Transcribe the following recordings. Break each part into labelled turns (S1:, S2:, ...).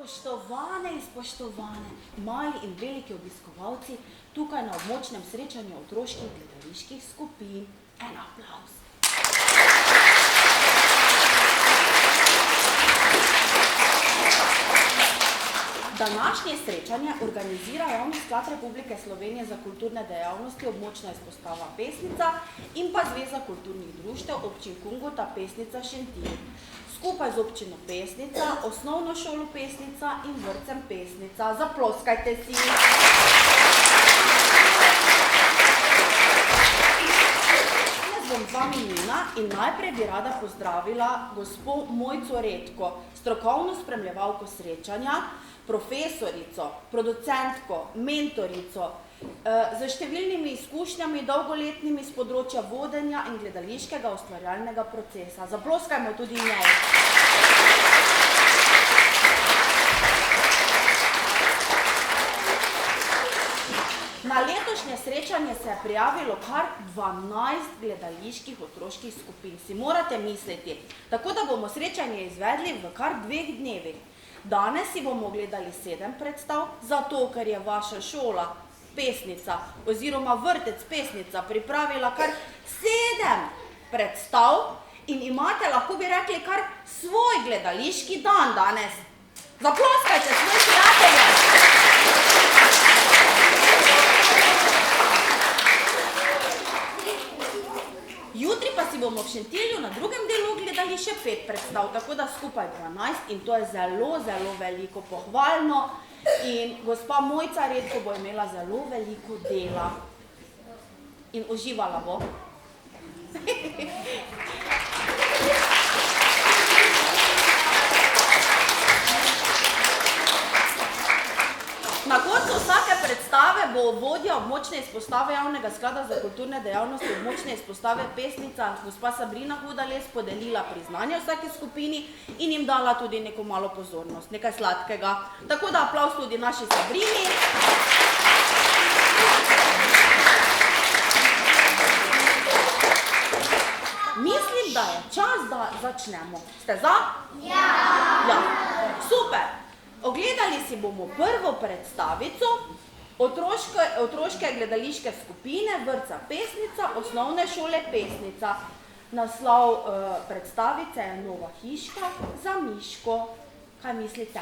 S1: Spoštovane in spoštovane, mali in veliki obiskovalci, tukaj na območnem srečanju otroških gledaliških skupin. En aplavz. Današnje srečanje organizira Javni sklad Republike Slovenije za kulturne dejavnosti, območna izpostava Pesnica in pa Zveza kulturnih društev občin Kungota Pesnica Šentilj. Skupaj z občino Pesnica, osnovno šolo Pesnica in vrtcem Pesnica. Zaploskajte si! Jaz bom z vami Nina in najprej bi rada pozdravila gospo Mojco Redko, strokovno spremljevalko srečanja, profesorico, producentko, mentorico, z številnimi izkušnjami dolgoletnimi z področja vodenja in gledališkega ustvarjalnega procesa. Zaploskajmo tudi njej. Na letošnje srečanje se je prijavilo kar 12 gledaliških otroških skupin. Si morate misliti, tako da bomo srečanje izvedli v kar 2 dnevih. Danes si bomo gledali 7 predstav, zato ker je vaša šola Pesnica oziroma vrtec Pesnica pripravila kar 7 predstav in imate, lahko bi rekli, kar svoj gledališki dan danes. Zaploskajte svoj prijatelje! Jutri pa si bomo v Šentilju na drugem delu gledali še 5 predstav, tako da skupaj 12 in to je zelo, zelo veliko pohvalno. In gospa Mojca Redko bo imela zelo veliko dela in uživala bo. Na koncu vsake predstave bo vodja območne izpostave Javnega sklada za kulturne dejavnosti območne izpostave Pesnica, gospa Sabrina Hudales, podelila priznanje vsaki skupini in jim dala tudi neko malo pozornost, nekaj sladkega. Tako da aplavz tudi naši Sabrini. Mislim, da je čas, da začnemo. Ste za? Ja! Ja, super! Ogledali si bomo prvo predstavico otroške gledališke skupine vrtca Pesnica, osnovne šole Pesnica. Naslov predstavice je Nova hiška za Miško. Kaj mislite?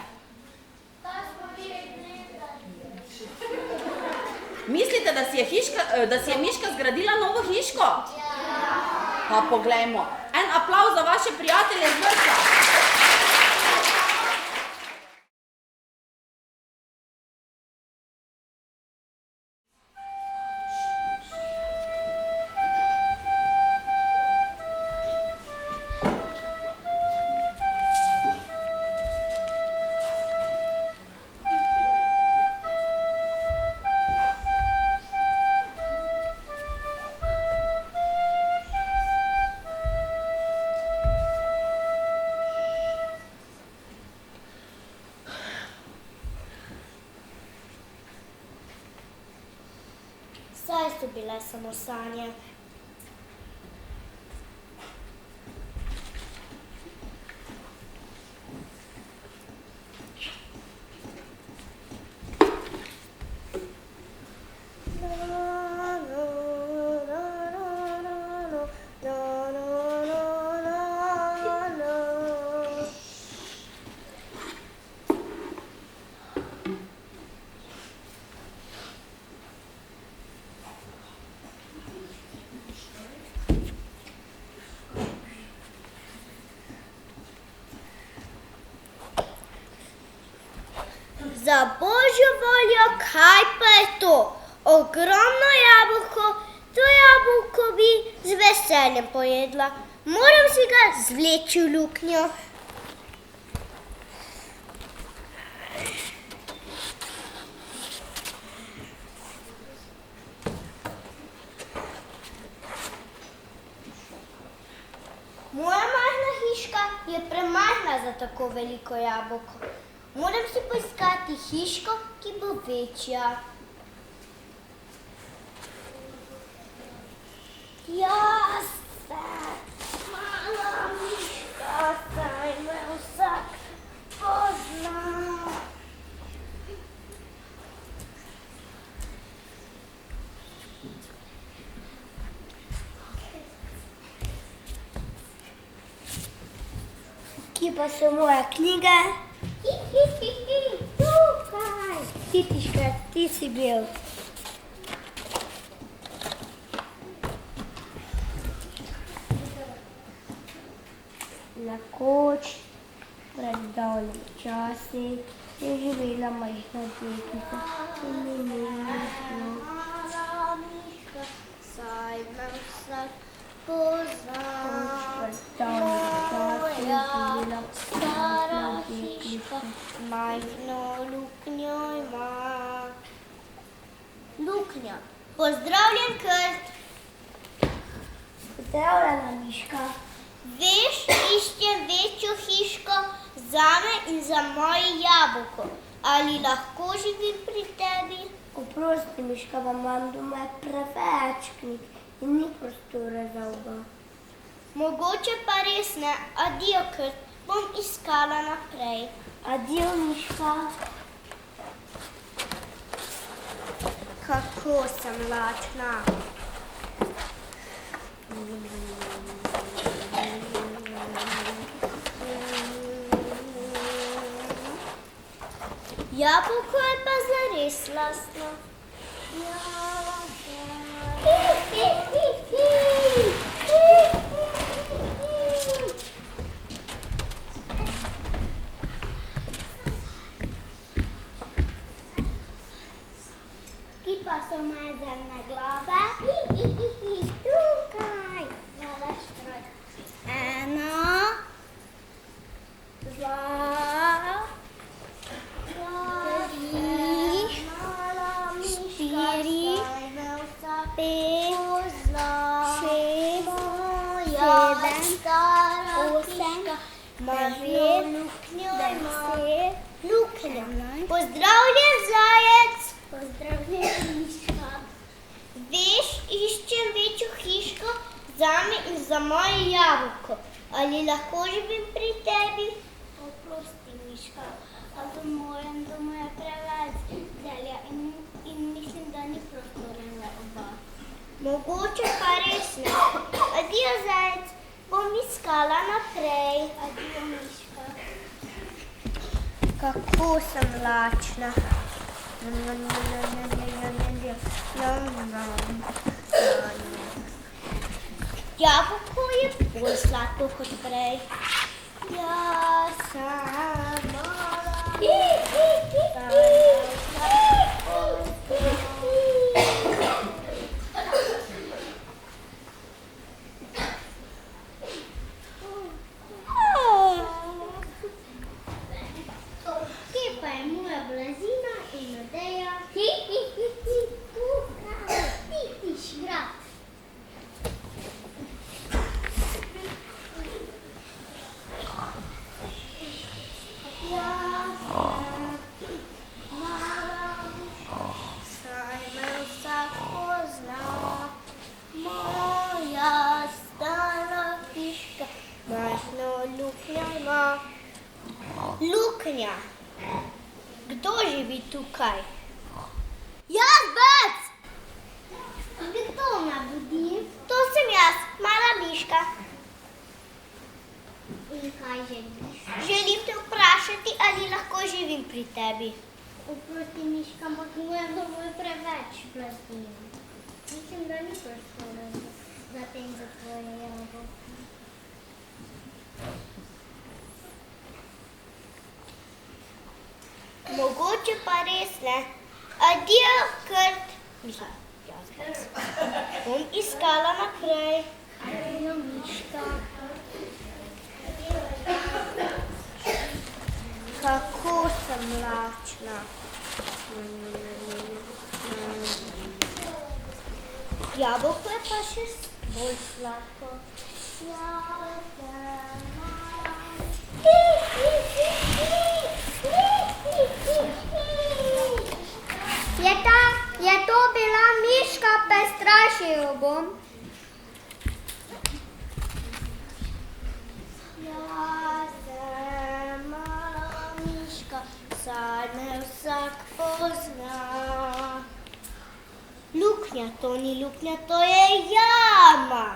S1: Mislite, da si je Miška zgradila novo hiško? Ja. Pa poglejmo. En aplavz za vaše prijatelje z vrtca.
S2: Saj so bile samo sanje. Za božjo voljo, kaj pa je to? Ogromno jabolko, to jabolko bi z veseljem pojedla. Moram si ga zvleči v luknjo. Moja majhna hiška je premajhna za tako veliko jabolko. Moram si poiskati hiško, ki bo večja. Jaz se, mala miška, saj me vsak pozna. Kje pa so moje knjige? Tukaj. Titiška, ti si bil. Nekoč, pred davnimi časi, je živela majhna deklica in imela miška, saj me vsak pozna. Pred davnimi časi je živela stara hiška, majhno luknjo ima. Luknja. Pozdravljen, Krt. Pozdravljena, miška. Veš, iščem večjo hiško zame in za moje jabolko. Ali lahko živim pri tebi? Oprosti, miška, pa imam doma preveč knjig in ni prostora za oba. Mogoče pa res ne. Adijo, Krt, bom iskala naprej. Adijo, miška. Kako sem lačna. Jabolko je pa zares slastno. Kje pa so moje zemne glave? Tukaj. Ena, dva, štiri, pet, šest, sedem, osem, devet, deset, luknja. Pozdravljen, zajec. Pozdravljen, miška. Veš, iščem večjo hiško zame in za moje jabolko. Ali lahko živim pri tebi? Oprosti, miška, a v mojem domu je preveč zelja in mislim, da ni prostora za oba. Mogoče pa res ne. Adijo, zajec, bom iskala naprej. Adijo, miška. Kako sem lačna. Jabolko je bolj sladko kot prej. Jaz sem mala. Kje pa je moja blazina in odeja? Titiš grad. Luknja. Kdo živi tukaj? Jaz, bec! Kdo me budi? To sem jaz, mala miška. In kaj želiš? Želim te vprašati, ali lahko živim pri tebi. Oprosti, miška, ampak mojem domu je preveč blazin. Mislim, da ni prostora za tem za tvoje jabolko. Mogoče pa res ne. Adijo, Krt. Mislim, jaz bec. Bom iskala naprej. Adijo, miška. Kako sem lačna. Jabolko je pa še bolj sladko. Je to bila miška, prestrašil jo bom. Jaz sem mala miška, saj me vsak pozna. Luknja, to ni luknja, to je jama.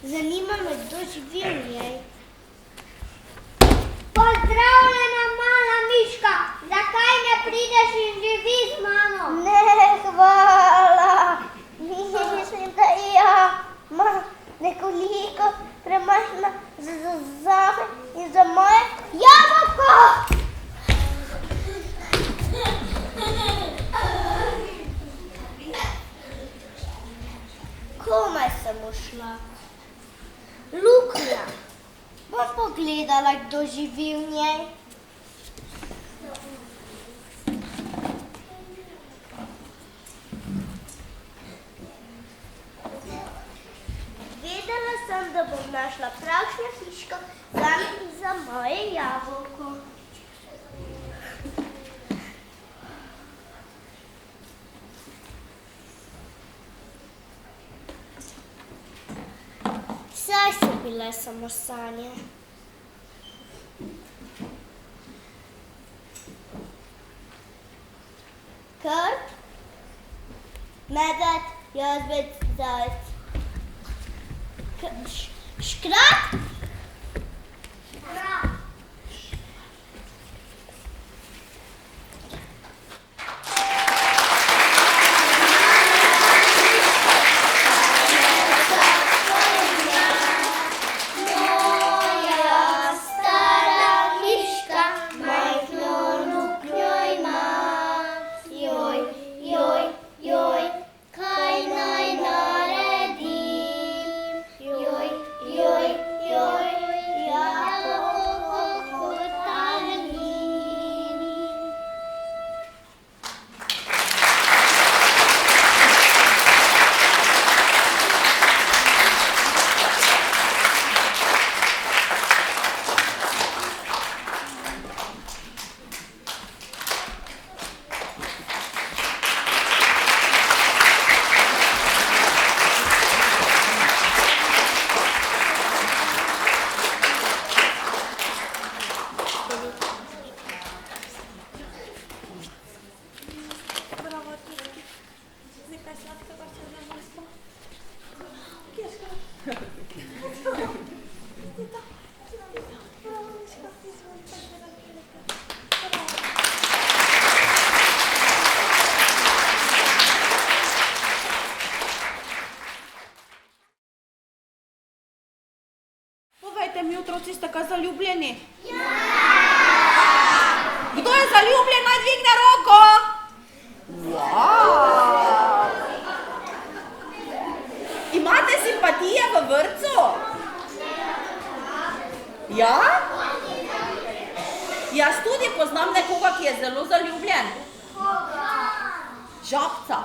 S2: Zanima me, kdo živi v njej. Pozdravljena, mala miška, zakaj ne prideš in živi z mano? Ne, hvala. Mislim, da ja, nekoliko premajhna zame in za moje jabolko. Komaj sem ušla. Luknja. Bom pogledala, kdo živi v njej. Vedela sem, da bom našla pravšnjo hiško zame in za moje jabolko. Saj so bile samo sanje. Krp, medved, jazbec, zajec. Škrat?
S1: Povejte mi, otroci, ste kaj zaljubljeni? Ja! Kdo je zaljubljen, naj dvigne roko? Wow! Imate simpatije v vrtcu? Ja? Jaz tudi poznam nekoga, ki je zelo zaljubljen. Žabca.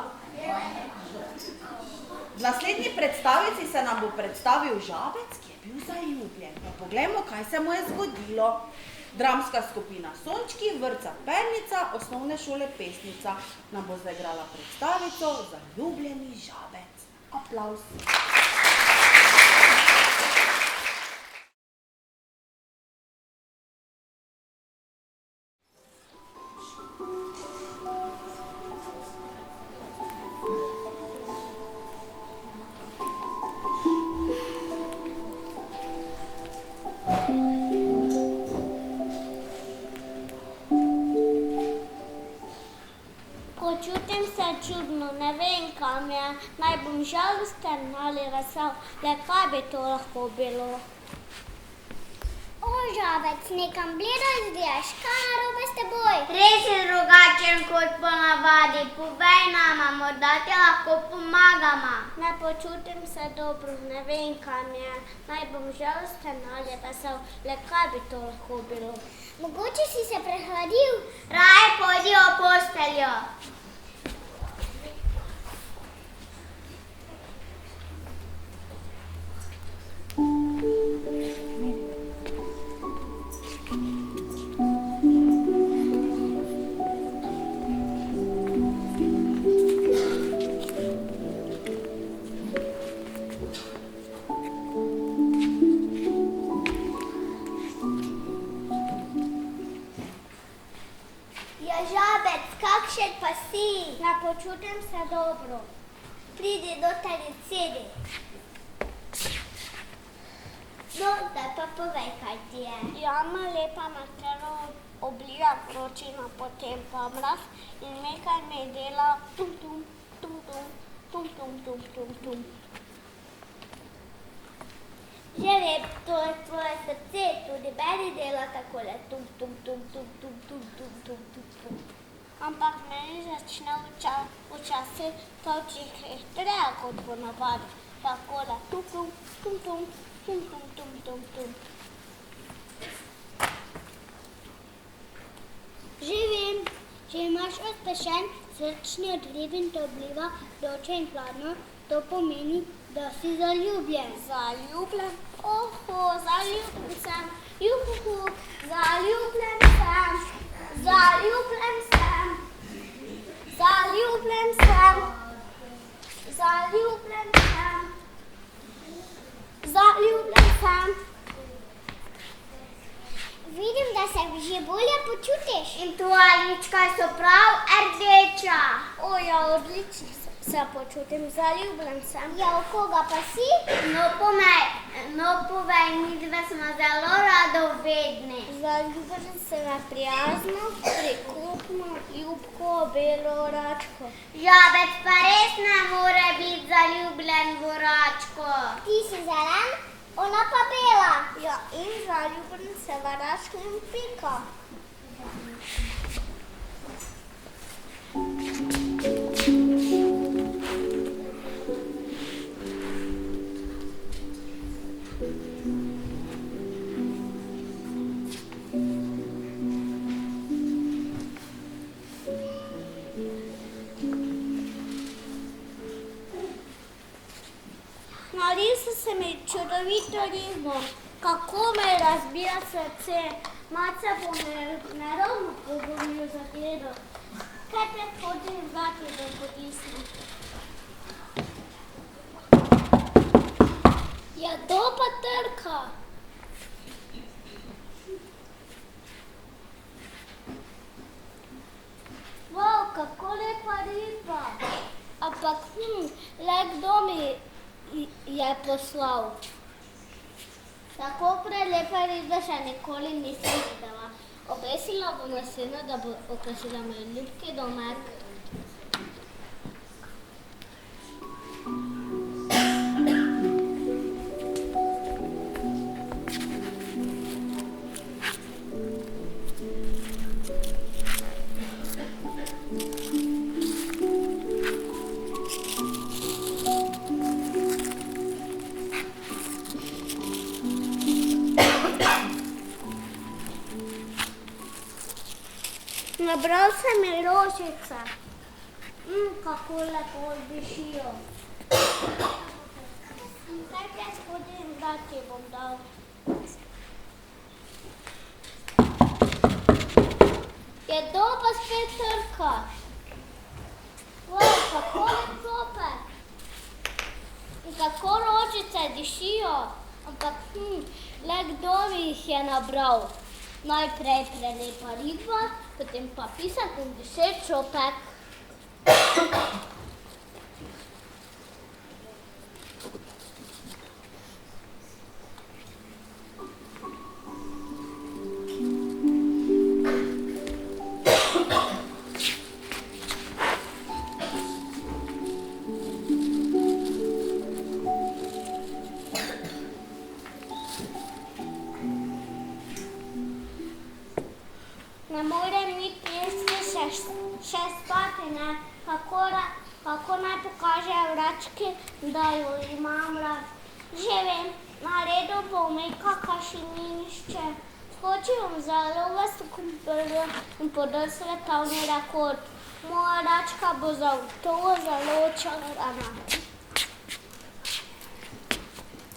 S1: V naslednji predstavici se nam bo predstavil žabec, ki je bil zaljubljen. Pa poglejmo, kaj se mu je zgodilo. Dramska skupina Sončki, vrtca Pernica, osnovne šole Pesnica nam bo zaigrala predstavico Zaljubljeni žabec. Aplavz.
S2: Počutim se čudno, ne vem, kam je. Naj bom žalosten ali vesel, le kaj bi to lahko bilo? O, žabec, nekam bledo izgledaš, kaj narobe s teboj? Res je drugačen kot ponavadi, povej nama, morda ti lahko pomagamo. Ne počutim se dobro, ne vem, kam je. Naj bom žalosten ali vesel, le kaj bi to lahko bilo? Mogoče si se prehladil? Raje pojdi v posteljo. Ja, žabec, kakšen pa si? Ne počutim se dobro. Pridi do tega sedi. No, zdaj pa povej, kaj ti je.
S3: Jama lepa na telo oblija vročina, potem pa mraz in nekaj me dela tum tum, tum tum, tum tum, tum tum, tum.
S2: Že vem, to je tvoje srce, tudi meni dela takole tum tum tum tum tum tum tum tum tum tum.
S3: Ampak meni začne včasih točih hitreje kot ponavadi. Takole tum tum, tum tum, tum tum, tum tum, tum.
S2: Že vem, če imaš uspešen srčni odliv in to obliva vroče in hladno, to pomeni, da si zaljubljen.
S3: Zaljubljen? Oho, zaljubljen sem. Juhu, zaljubljen sem. Zaljubljen sem. Zaljubljen sem. Zaljubljen sem. Zaljubljen sem.
S2: Vidim, da se že bolje počutiš.
S3: In tvoja lička so prav rdeča. O ja, odlično se počutim, zaljubljen sem.
S2: Ja, v koga pa si?
S3: No povej, midve smo zelo radovedni. Zaljubljen se na prijazno, prikupno, ljubko, belo račko. Žabec pa res ne more biti zaljubljen v račko.
S2: Ti si zelen, ona pa bela.
S3: Ja, in zaljubljen se v račko in pika. Narisal se mi čudovito ritmo, kako me razbija srce. Malce bo me nerovno pogumil za gledo. Kaj predhodim vrati, da potisnem?
S2: Ja, to pa trka.
S3: Wow, kako lepa riba.
S2: Ampak, le kdo mi je poslal?
S3: Tako prelepe ribe še nikoli nisem videla. Obesila bom na steno, da bo okrasila moj ljubki domek. Nabral sem mi rožice. Kako lepo dišijo. Kaj predhodim, da ti bom dal.
S2: Je to pa spet trka.
S3: Wow, kako lepope.
S2: In kako rožice dišijo. Ampak, le kdo mi jih je nabral?
S3: Najprej prelepa riba, potem pa pisak in dišeč šopek. Ne morem niti še spati, ne. Kako naj pokažejo vrački, da jo imam rad. Že vem, naredil bom kašiminišče. Skočil bom zelo visoko in podal svetovni rekord. Moja račka bo zagotovo zelo očarana.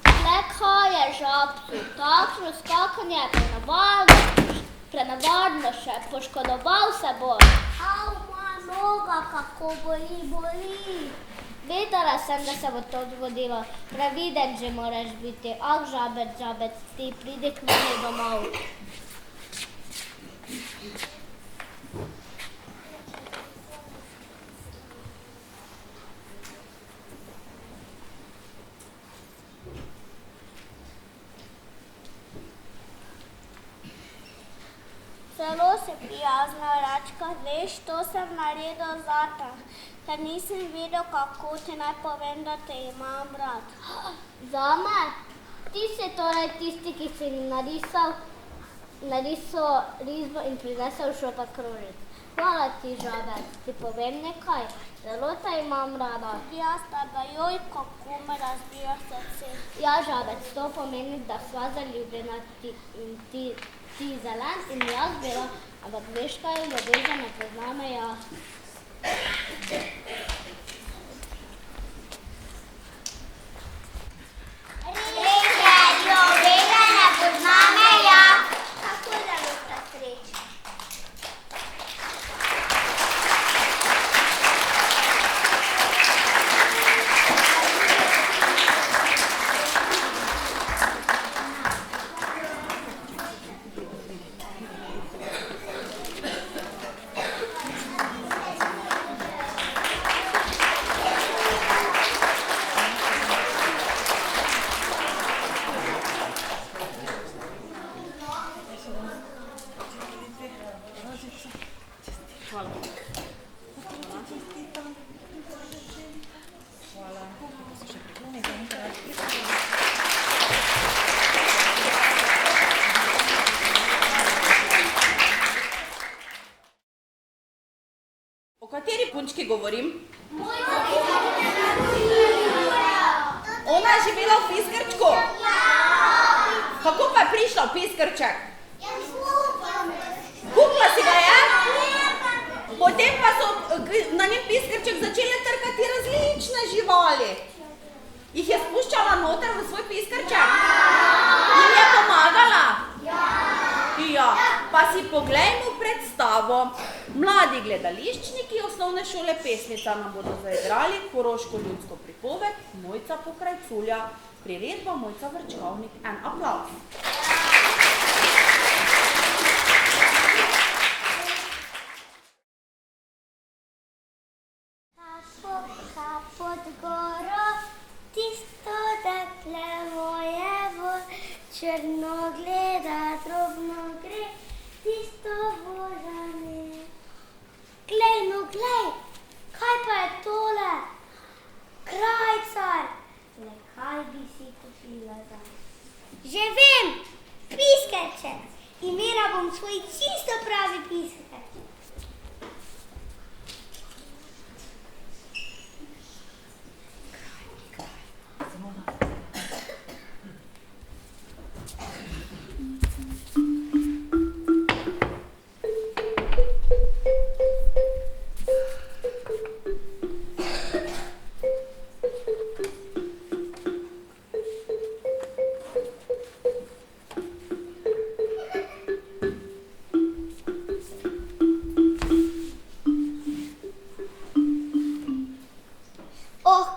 S2: Le kaj je žabcu, takšno skakanje je prenavadno še, poškodoval se bo.
S3: Au, moja noga, kako boli.
S2: Vedela sem, da se bo to zgodilo. Previden že moraš biti. Ah, žabec, ti pridi k meni domov.
S3: si prijazna, Račka, veš, to sem naredil zate, ker nisem videl, kako ti naj povem, da te imam rad. Zame? Ti si torej tisti, ki si narisal risbo in prinesel šopak krožic. Hvala ti, Žabec, ti povem nekaj, zelo te imam rada. Jaz tebe, joj, kako me razbija srce. Ja, Žabec, to pomeni, da sva zaljubljena ti zelen in jaz bela, ampak veš kaj, ljubezen ne pozna meja.
S1: O kateri punčki govorim? Ona je živela v Piskrčku? Kako pa je prišla v Piskrček? Kupila si ga je? Potem pa so na njem Piskrček začele trkati različne živali. Jih je spuščala noter v svoj Piskrček? Jim je pomagala? Ja, pa si poglejmo predstavo. Mladi gledališčniki osnovne šole Pesnica nam bodo zaigrali koroško ljudsko pripoved Mojca Pokrajculja. Priredba Mojca Vrčkovnik. En aplavz.
S3: Pod goro, tisto dekle mojevo, črno gleda, drobno gre, tisto vožane. Glej, no glej, kaj pa je tole? Krajcar. Le kaj bi si kupila za? Že vem, Piskrček. Imela bom svoj čisto pravi Piskrček.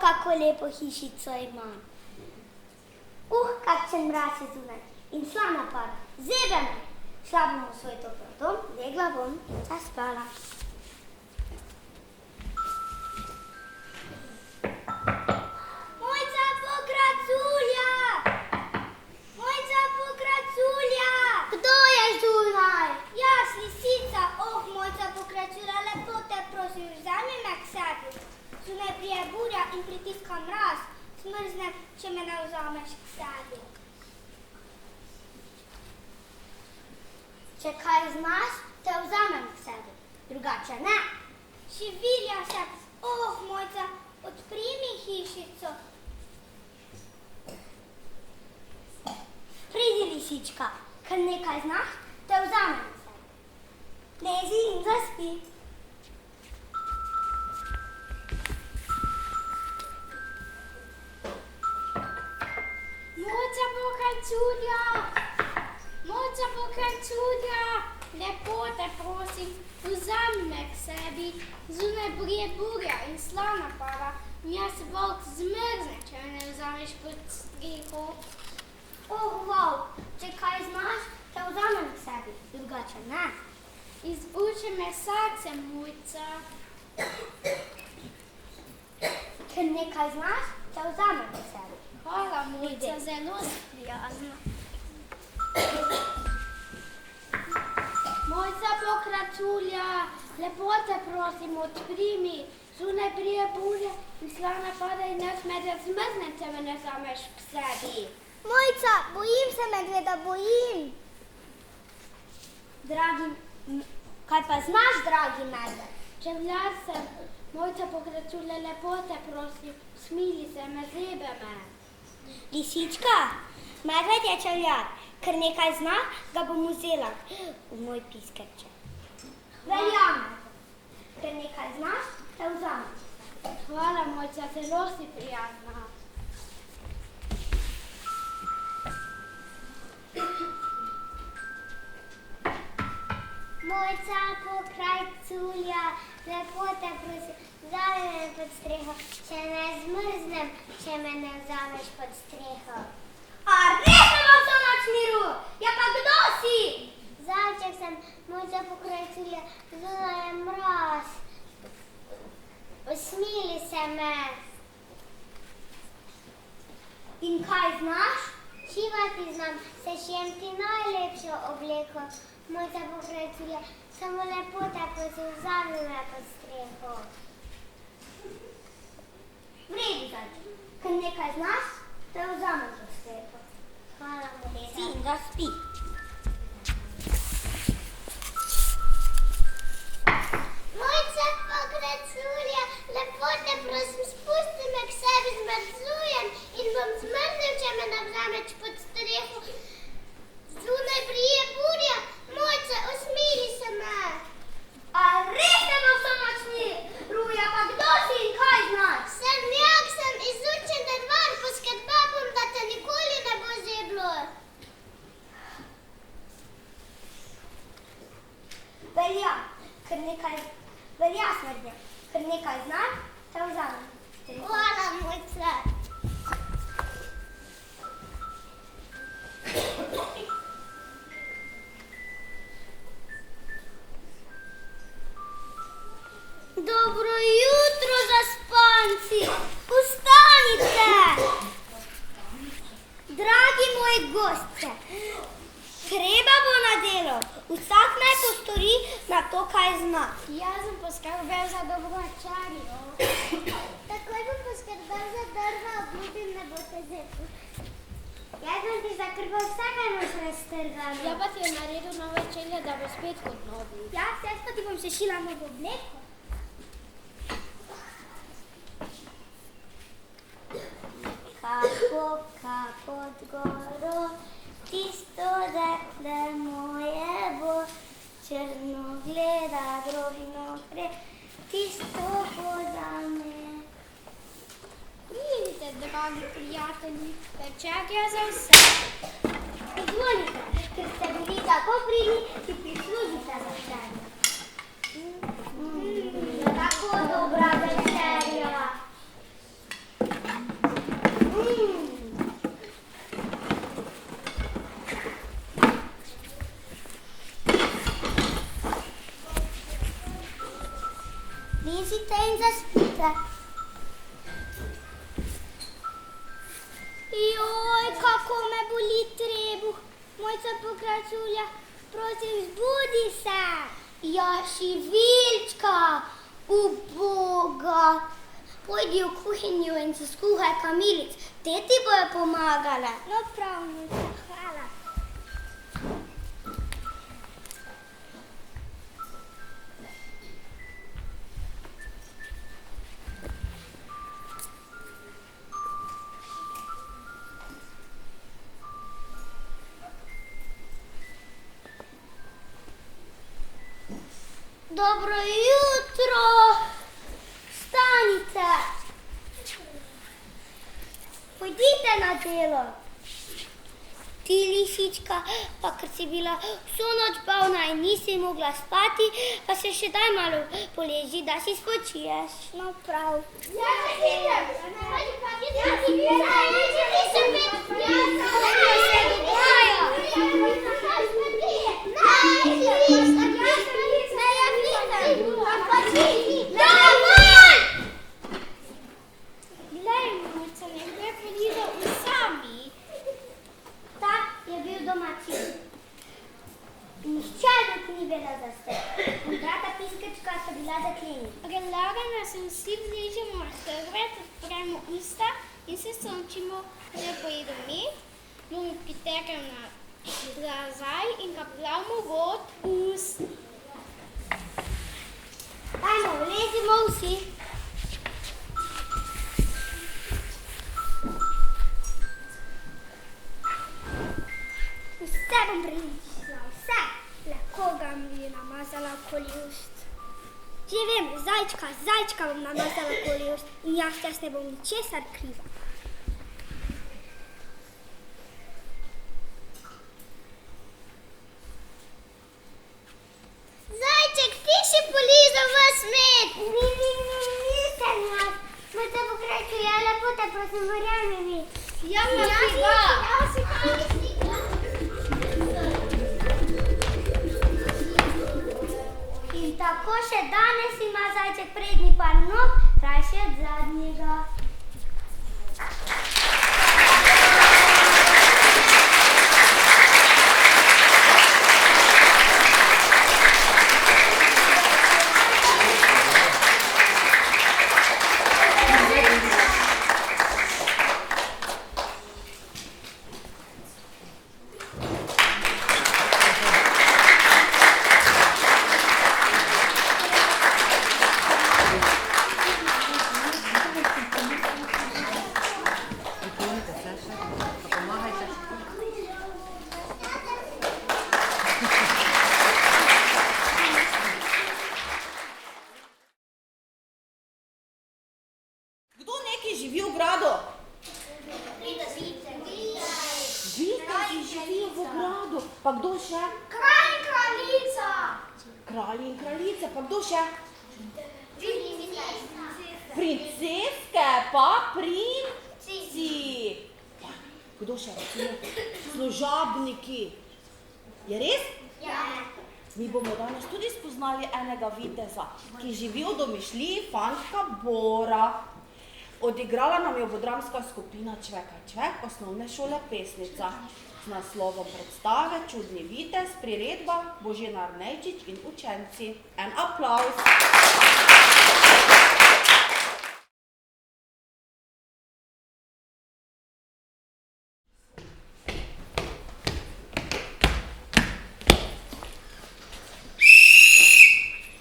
S3: Kako lepo hišico imam. Kakšen mraz je zunaj. In slana para. Zebe me. Šla bom v svoj topel dom, legla bom in zaspala. Mojca Pokrajculja! Mojca Pokrajculja! Kdo je zunaj? Jaz, lisica. Mojca Pokrajculja, lepo te prosim, vzemi me k sebi. Zunaj prije burja in pritiska mraz, smrznem, če me ne vzameš k sebi. Če kaj znaš, te vzamem k sebi, drugače ne. Šivilja se, Mojca, odpri mi hišico. Pridi, lisička, ker nekaj znaš, te vzamem k sebi. Lezi in zaspi. Mojca Pokrajculja! Mojca Pokrajculja! Lepo te prosim, vzemi me k sebi. Zunaj brije burja in slana para. Jaz volk zmrzne, če me ne vzameš pod streho. Wow, če kaj znaš, te vzamem k sebi, drugače ne. Izbuči me srce, Mojca. Ker nekaj znaš, te vzamem k sebi. Hvala, Mojca, zelo prijazna. Mojca pokraculja, lepo te prosim, odpri mi. Zunaj brije burja in slana pada in jaz medved zmrznem, če me ne vzameš k sebi.
S2: Mojca, bojim se medveda, bojim.
S3: Dragi, kaj pa znaš, dragi medved? Čevljar sem, Mojca pokraculja, lepo te prosim, smili se, me zebe me.
S2: Lisička, medved je čevljar, ker nekaj zna, ga bom vzela v moj piskerček.
S3: Verjamem.
S2: Ker nekaj znaš, te vzamem.
S3: Hvala, Mojca, zelo si prijazna.
S2: Mojca pokraculja, lepo te prosim, vzami me pod streho, če ne zmrznem, če me ne vzameš pod streho.
S3: A res ne bom so noč miru? Ja pa kdo si?
S2: Zajček sem, Mojca pokraculja, zunaj je mraz. Usmili se me.
S3: In kaj znaš?
S2: Šivati znam, se šijem ti najlepšo obleko. Mojca pokraculja, samo lepo te prosim, vzami me pod streho.
S3: V redu, Zajček. Ker nekaj znaš, te vzamem pod streho.
S2: Hvala, Mojca.
S3: Sin ga spi.
S2: Mojca pokraculja, lepo te prosim, spusti me k sebi, zmrzujem in bom zmrznil, če me ne vzameš pod streho. Zunaj brije burja, Mojca, usmili se me.
S3: A res ne bom so noč miru? Ja pa kdo si in kaj znaš?
S2: Srnjak sem, izučen denar, poskrbel bom, da te nikoli ne bo zeblo.
S3: Velja, smrdnje, ker nekaj znaš, te vzamem.
S2: Hvala, Mojca.
S3: Dobro jutro, zaspanci! Vstanite! Dragi moji gostje, treba bo na delo. Vsak naj postori na to, kaj zna.
S2: Jaz sem poskrbel za dobročarjo. Takoj bom poskrbel za drva, obljubim, ne bo te zepil. Jaz bom ti zakrpal vse, kaj imaš raztrgano.
S3: Ja pa ti je naredil nove čelje, da bo spet kot novi.
S2: Jaz pa ti bom sešila novo obleko. Poka pod goro, tisto dekle moje bo, črno gleda, drobno gre, tisto pozame.
S3: Vidite, dragi prijatelji, peček je za vse.
S2: Izvolite, ker ste bili tako pridni, ki prislužite za vse. Tako dobra večerja. Lizite in zaspite.
S3: Joj, kako me boli trebuh. Mojca pokraculja, prosim, zbudi se.
S2: Ja, šivilčka, uboga. Pojdi v kuhinjo in si skuhaj kamilic, te ti bojo pomagale.
S3: No prav, Mojca, hvala.
S2: Dobro jutro, vstanite. Pojdite na delo. Ti, lisička, pa ker si bila vso noč bolna in nisi mogla spati, pa se še daj malo poleži, da si spočiješ. No prav.
S3: Ja, se idem. Glej, Mojca, nekdo je prišel v sami.
S2: Tak je bil domačin. Nihče drug ni vedel za vse. In
S3: se vsi vležemo hrbet, odpremo usta in se sončimo, da pojedo med, bomo pritekli nazaj in ga plavimo v ust. Dajmo, vlezimo vsi. Vse bom priličila, vse. Lahko ga mi namazala okoli ust. Že vem, zajčka bom namazala okoli ust in jaz ne bom ničesar kriva. Zajček, ti si polizal ves med. Nisem jaz. Smo te pokrajčili, ja lepo te prosim, verjami mi. Ja, in tako še danes ima zajček prednji par nog, krajši od zadnjega.
S1: Kdo neki živi v gradu? Vitezi živijo v gradu. Pa kdo še?
S3: Kralj in kraljica.
S1: Kralji in kraljice. Pa kdo še? Princeske pa princi. Kdo še? Služabniki. Je res?
S3: Ja.
S1: Mi bomo danes tudi spoznali enega viteza, ki živi v domišljiji fantka Bora. Odigrala nam jo bo dramska skupina Čvekaj Čvek, osnovne šole Pesnica. Z naslovom predstave Čudni vitez, priredba Božinar Nejčič in učenci. En aplavz.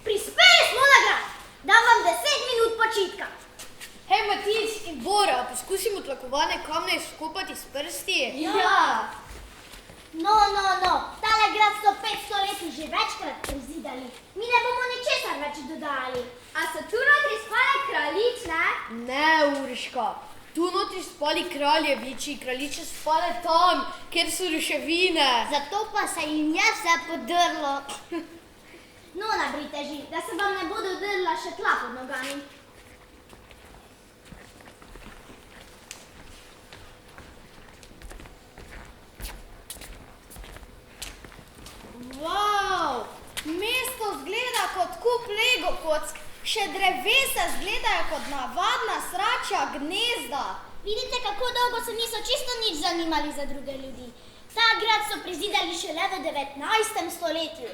S3: Prispeli smo na grad. Dam vam 10 minut počitka.
S4: Hej, Matič in Bora, poskusimo tlakovane kamne izkopati s prsti?
S3: Ja. No. Tale grad so 500 let že večkrat prezidali. Mi ne bomo ničesar več dodali. A so tu notri spale kraljič, ne?
S4: Ne, Urška. Tu notri spali kraljeviči, kraljiče spale tam, kjer so ruševine.
S3: Zato pa se jim je vse podrlo. No, nabriteži, da se vam ne bodo drla še tla pod nogami.
S4: Wow, mesto zgleda kot kup Lego kock, še drevesa zgledajo kot navadna sračja gnezda.
S3: Vidite, kako dolgo se niso čisto nič zanimali za druge ljudi. Ta grad so prezidali šele v 19. stoletju.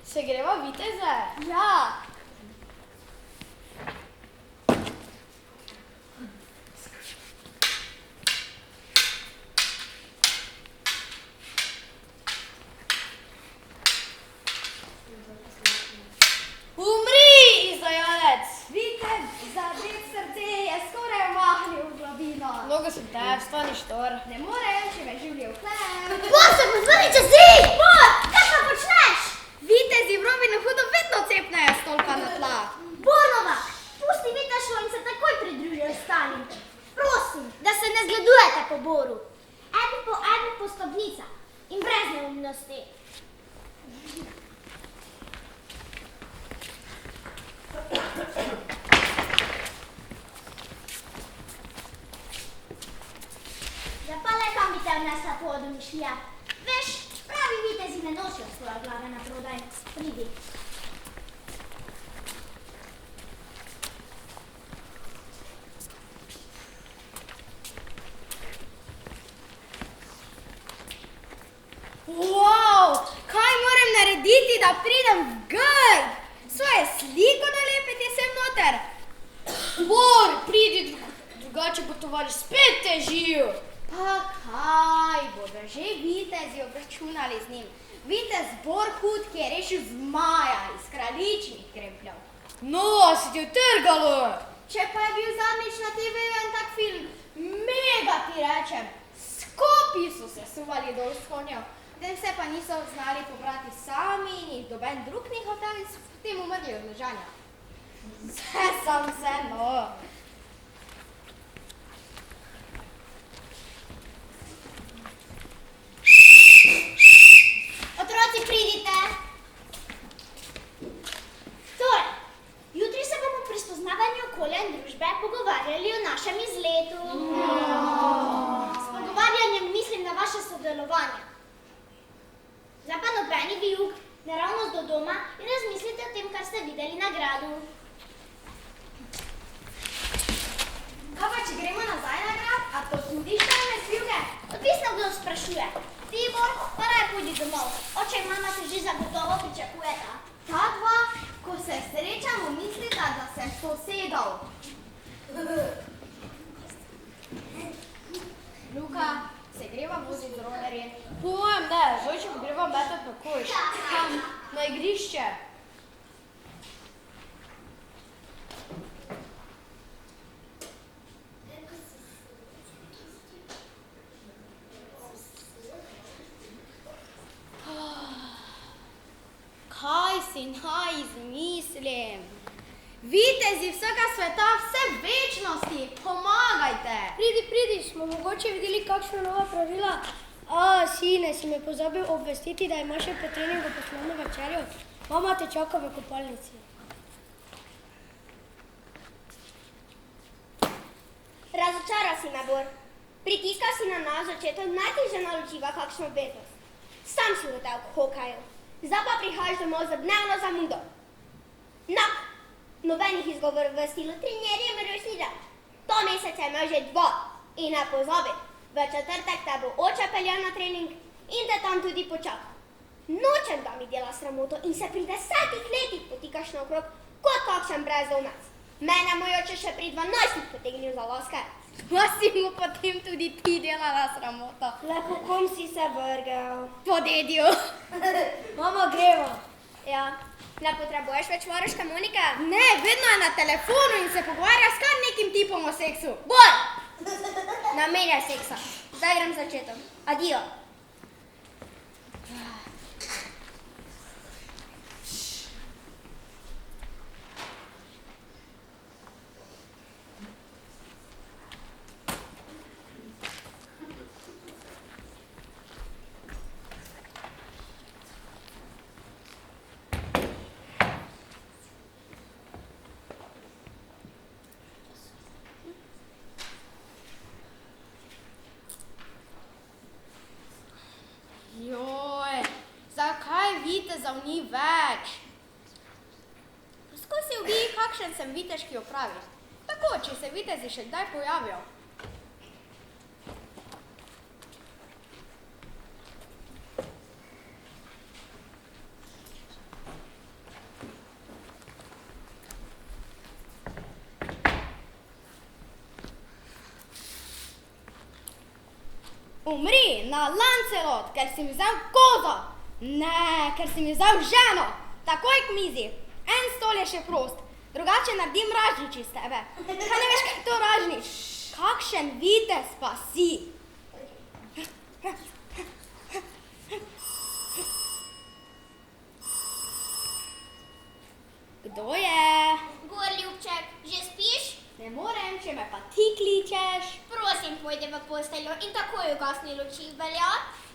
S4: Se greva viteze?
S3: Ja.
S4: Umri, Izajalec! Vitez, zadet srce je skoraj omahnil v globino. Mnogo sem te, vstani štor.
S3: Ne morem, če me življe v hleb. Bose, pozvoni čez ti! Kaj pa počneš?
S4: Vitezi v Robinu Hudu vedno cepnejo stolpa na tla.
S3: Borova, pusti Vitašo in se takoj pridruži ostalim. Prosim, da se ne zgledujete po Boru. Eden po stopnicah in brez neumnosti. Ja pa le kam bi te vnesla po domišljija. Veš, pravi vitezi ne nosijo svoje glave na prodaj. Pridi.
S4: Wow, kaj moram narediti, da pridem v grb? Svoje sliko nalepiti sem noter. Zbor, pridi, drugače bo tovariš spet težil.
S3: Pa kaj, bodo že vitezi obračunali z njim. Vitez Borhut, ki je rešil zmaja iz kraljičnih krepljev.
S4: No, si ti utrgalo.
S3: Če pa je bil zadnjič na TV-ju en tak film, mega ti rečem, skopi so se suvali do vzkonjev, potem se pa niso znali pobrati sami in jih doben drug ni hotel in so potem umrli od ležanja.
S4: Vse, no.
S2: Otroci, pridite. Torej, jutri se bomo pri spoznavanju okolja in družbe pogovarjali o našem izletu. S pogovarjanjem mislim na vaše sodelovanje. Zdaj pa nobeni vijuk, naravnost do doma in razmislite o tem, kar ste videli na gradu.
S3: Kaj pa, če gremo nazaj na grad, a to tudi še ne zvijuge?
S2: Odvisno, kdo sprašuje. Tibor, pa naj pojdi domov. Oče in mama se že zagotovo pričakujeta.
S3: Ta dva, ko se srečamo, mislita, da sem sosedov. Luka, se greva voziti z rolerji?
S4: Pojem ne, Zojček greva metat na koš. Kam? Na igrišče.
S3: Kaj si naj izmislim? Vitezi vsega sveta, vse večnosti, pomagajte!
S5: Pridi, smo mogoče videli kakšna nova pravila. Sine, si me pozabil obvestiti, da imaš še po treningu poslovno večerjo. Mama te čaka v kopalnici.
S2: Razočaral si me, Bor. Pritiskal si na nas očetov, naj ti že naločiva kakšno obveznost. Sam si hotel k hokaju. Zdaj pa prihajaš domov za dnevno zamudo. No, nobenih izgovorov v stilu trenerjem rošnida. To mesec je imel že 2 in ne pozabi. V četrtek te bo oče peljal na trening in te tam tudi počakal. Nočem, da mi dela sramoto in se pri 10 letih potikaš naokrog kot kakšen brezdomec. Mene moj oče še pri 12 potegnil za laske.
S3: Pa si mu potem tudi ti delala sramoto.
S2: Lepo, kom si se vrgel?
S3: Po dedju.
S5: Mama, greva.
S2: Ja, ne potrebuješ več varuške Monike?
S3: Ne, vedno je na telefonu in se pogovarja s kar nekim tipom o seksu. Bor!
S2: Namenjaj seksa. Zdaj grem z očetom. Adijo.
S3: Joj, zakaj vitezov ni več? Poskusi ubij, kakšen sem viteški opravi. Tako, če se vitezi še kdaj pojavijo. Umri na Lancelot, ker si mi vzel kozo. Ne, ker si mi vzel ženo. Takoj k mizi. En stol je še prost. Drugače naredim ražnič iz tebe. Kaj ne veš, kaj je to ražnič? Kakšen vitez pa si. Kdo je?
S2: Gor, ljubček, že spiš?
S3: Ne morem, če me pa ti kličeš.
S2: Prosim, pojdi v posteljo in takoj ugasni luči, velja?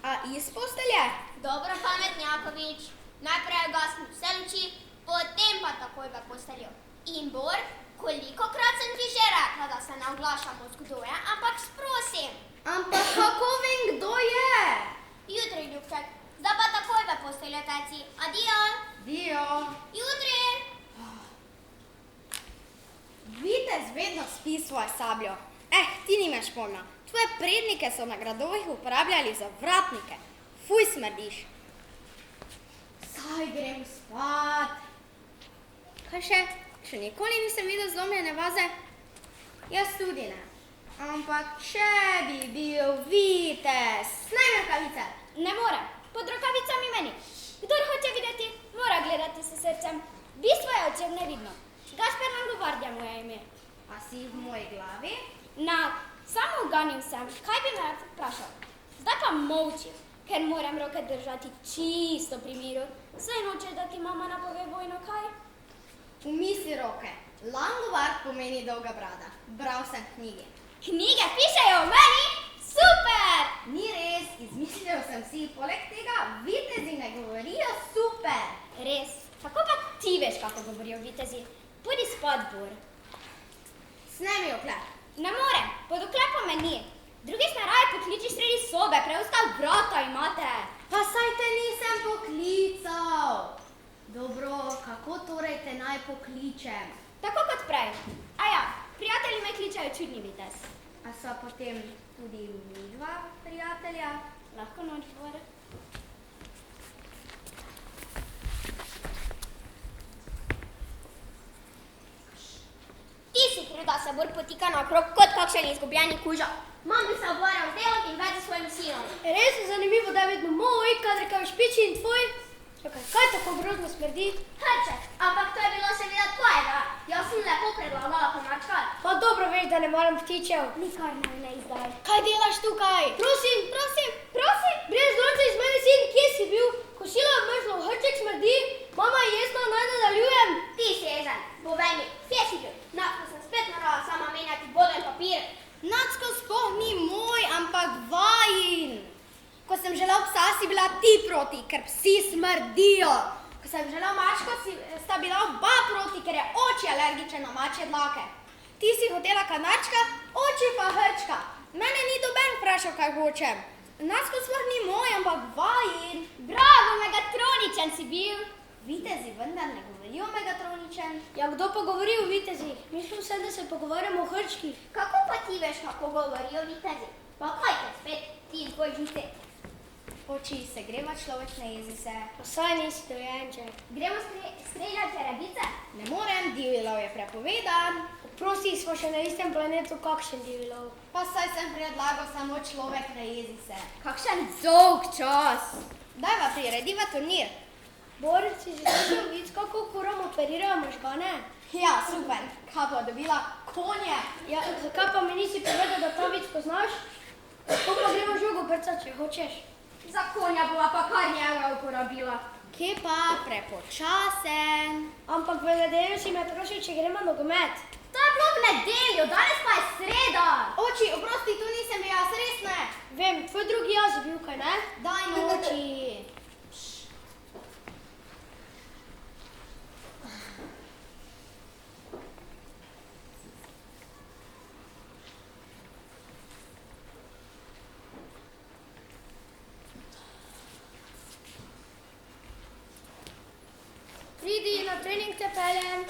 S3: A iz postelje?
S2: Dobro, pametnjakovič. Najprej ugasni vse luči, potem pa takoj v posteljo. In Bor, kolikokrat sem ti že rekla, da se ne oglašamo z kdo je, ampak sprosim.
S3: Ampak kako vem, kdo je?
S2: Jutri, ljubček, zdaj pa takoj v posteljo teci. Adijo.
S3: Dio.
S2: Jutri.
S3: Vitez vedno spi svojo sabljo. Ti nimaš pojma. Tvoje prednike so na gradovih uporabljali za vratnike. Fuj, smrdiš. Saj grem spat. Kaj še? Še nikoli nisem videl zlomljene vaze.
S4: Jaz tudi ne. Ampak če bi bil vitez, naj me rokavice.
S6: Ne morem, pod rokavicami meni. Kdor hoče videti, mora gledati s srcem. Bistvo je očem nevidno. Gašper Langobardja moje ime.
S4: A si v moji glavi?
S6: Samo uganil sem, kaj bi me vprašal. Zdaj pa molčim, ker moram roke držati čisto pri miru. Saj nočeš, da ti mama napove vojno, kaj?
S4: Umisli roke. Langobard pomeni dolga brada. Bral sem knjige.
S6: Knjige pišejo o meni? Super!
S4: Ni res, izmislil sem si, poleg tega vitezi ne govorijo super.
S6: Res, kako pa ti veš, kako govorijo vitezi? Pojdi spat, Bor.
S4: Snemi oklep.
S6: Ne morem, pod oklepom me ni. Drugič me raje pokliči sredi sobe, preustav vrata imate.
S4: Pa saj te nisem poklical. Dobro, kako torej te naj pokličem?
S6: Tako kot prej. A ja, prijatelji me kličajo čudni vitez.
S4: A sva potem tudi midva prijatelja?
S6: Lahko noč, Bor. Ti si kriv, da se Bor potika naokrog kot kakšen izgubljeni kuža. Mam bi se obvarjal z delom in več s svojim sinom.
S5: Res je zanimivo, da je vedno moj, kadar kaj v špiči in tvoj. Čakaj, kaj tako grozno smrdi?
S6: Hrček, ampak to je bilo seveda tvojega. Jaz sem lepo predlagala pomačkati.
S5: Pa dobro veš, da ne maram ptičev.
S6: Nikar naj ne izdaj.
S5: Kaj delaš tukaj? Prosim,
S6: Prosim.
S5: brez lonca iz mene sin, kje si bil? Kosilo je mrzlo, hrček smrdi. Mama je jesna, naj nadaljujem.
S6: Ti si jezen, povej mi, kje si bil? Nacko sem spet morala sama menjati vodo in papir.
S4: Nacko sploh ni moj, ampak vajin. Ko sem želel psa, si bila ti proti, ker psi smrdijo. Ko sem želel mačko, sta bila oba proti, ker je oči alergičen na mačje dlake. Ti si hotela kanarčka, oči pa hrčka. Mene ni doben vprašal, kaj hočem. Nacko sploh ni moj, ampak vajin.
S6: Bravo, Megatroničen si bil.
S4: Vitezi vendar ne govorijo Megatroničen.
S5: Ja, kdo pa govori o vitezih? Mislim se, da se pogovarjamo o hrčkih.
S6: Kako pa ti veš, kako govorijo vitezi? Pa kaj te spet, ti in tvoj žite?
S4: Oči se greva, človek ne jezi se.
S5: Pa saj nisi dojenček.
S6: Gremo streljati rebice?
S4: Ne morem, divji lov je prepovedan.
S5: Prosi, smo še na istem planetu, kakšen divji lov.
S4: Pa saj sem predlagal samo človek ne jezi se.
S6: Kakšen dolg čas.
S4: Dajva prirediva turnir.
S5: Boris, si že slišal vic, kako kuram operirajo možgane?
S4: Ja, super. Kaj bo dobila konje?
S5: Ja, zakaj pa mi nisi povedal, da ta vic poznaš? Ko pa gremo žogo brcati, če hočeš.
S6: Za konja bova pa kar njega uporabila.
S4: Kje pa prepočasen?
S5: Ampak v nedeljo si me prosil, če gremo nogomet.
S6: To je bilo v nedeljo, danes pa je sreda.
S4: Oči, oprosti, tu nisem bil jaz, res ne.
S5: Vem, tvoj drugi jaz je bil, kaj ne?
S4: Daj no oči.
S5: Pridi, na trening te peljem.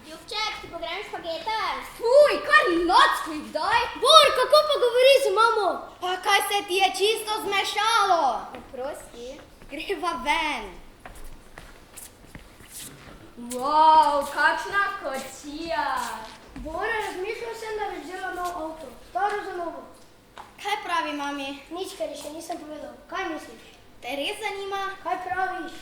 S6: Ljubček, ti pogrem špagete? Fuj, kar nocko jih daj.
S5: Bor, kako pa govori z mamo?
S4: Pa kaj se ti je čisto zmešalo?
S6: Prosti.
S4: Greva ven.
S6: Wow, kakšna kočija.
S5: Bora, razmišljal sem, da bi vzela nov avto. Staro za novo.
S4: Kaj pravi mami?
S5: Nič, ker ji še nisem povedal. Kaj misliš?
S4: Te res zanima?
S5: Kaj praviš?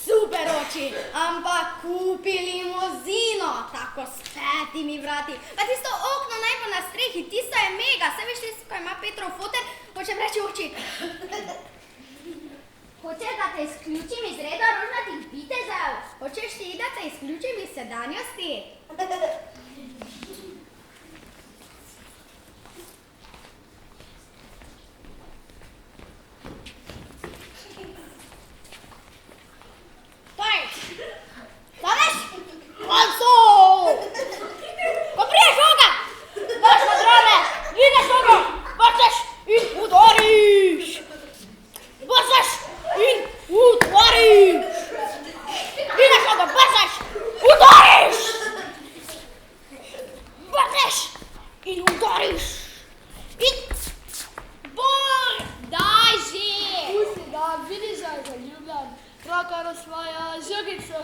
S4: Super oči, ampak kupi limuzino, tako s 5 vrati. Pa tisto okno naj bo na strehi, tisto je mega, saj veš tisto, ko ima Petrov foter, hočem reči oči.
S6: Hočeš, da te izključim iz reda rožnatih vitezev?
S4: Hočeš ti, da te izključim iz sedanjosti? Danes? Konco! Ko prije žoga, daš na drame, vidiš žogo, vrčeš in udariš. Vrčeš in udariš. Vidiš žogo, vrčeš, udariš. Vrčeš in udariš. In bor, daj že.
S5: Pusti, da vidiš, da je zaljubljen. Raka razvaja žogico.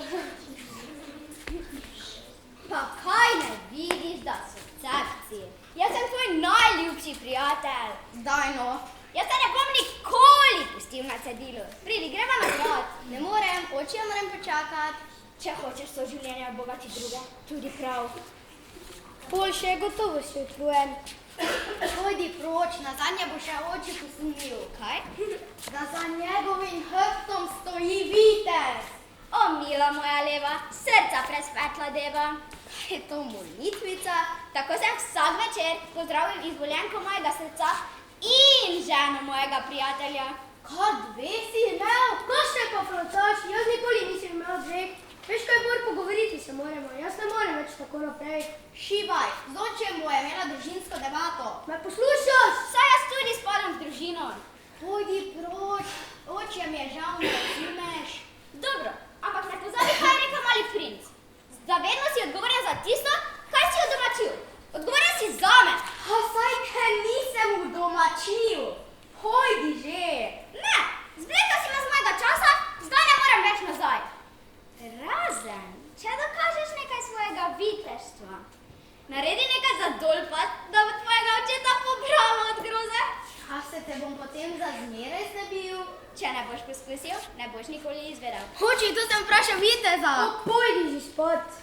S4: Pa kaj ne vidiš, da so
S6: koncepciji. Jaz sem tvoj najljubši prijatelj.
S4: Daj no.
S6: Jaz te ne bom nikoli pustil na cedilu. Pridi, gremo na grad.
S4: Ne morem, oči moram počakati.
S6: Če hočeš so življenje obogati druge, tudi prav.
S5: Pol še gotovo si utrujen.
S4: Pojdi proč, nazadnje bo še oči posnil.
S6: Kaj?
S4: Da za njegovim hrbtom stoji vitez.
S6: O, mila moja leva, srca presvetla deva.
S4: Kaj je to molitvica?
S6: Tako sem vsak večer pozdravil izvoljenko mojega srca in ženo mojega prijatelja.
S4: Kar 2 si imel?
S5: Košte pa francoš, jaz nikoli nisem imel 2. Veš kaj, Bor, pogovoriti se moramo, jaz ne morem več tako naprej.
S4: Šivaj, z očem bo imela družinsko debato.
S5: Me poslušaš?
S6: Saj jaz tudi spadam v družino.
S4: Pojdi proč, očem je žal, ne razumeš.
S6: Dobro, ampak ne pozabi, kaj je rekel mali princ. Zavedno si odgovoren za tisto, kaj si udomačil. Odgovoren si zame.
S4: A saj, ker nisem udomačil. Pojdi že.
S6: Ne, zvlekel si me z mojega časa, zdaj ne morem več nazaj. Razen, če dokažeš nekaj svojega viteštva. Naredi nekaj za dolpat, da bo tvojega očeta pobralo od groze.
S4: A se te bom potem za zmeraj znebil?
S6: Če ne boš poskusil, ne boš nikoli izvedel.
S4: Hoči, to sem vprašal viteza.
S5: Pojdi že spat.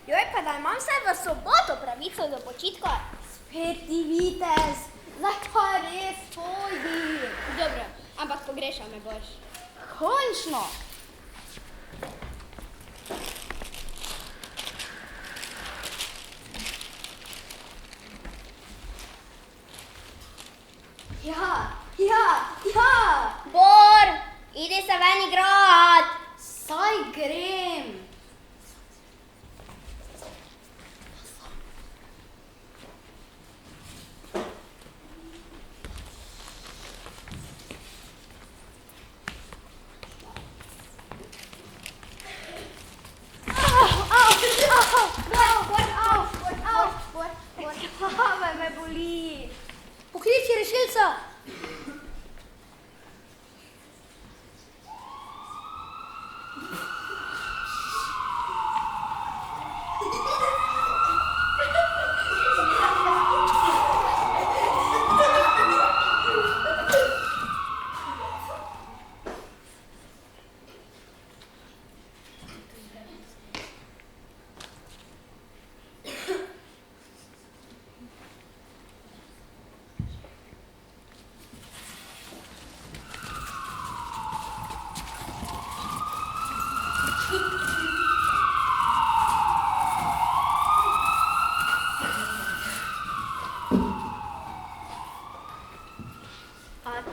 S6: Joj, pa da imam vsaj v soboto pravico do počitka.
S4: Spet ti vitez. Zdaj pa res pojdi.
S6: Dobro, ampak pogrešal me boš.
S4: Končno. Ja.
S6: Bor, idi se ven igrat.
S4: Saj grem. Glava me boli.
S5: Pokliči rešilca.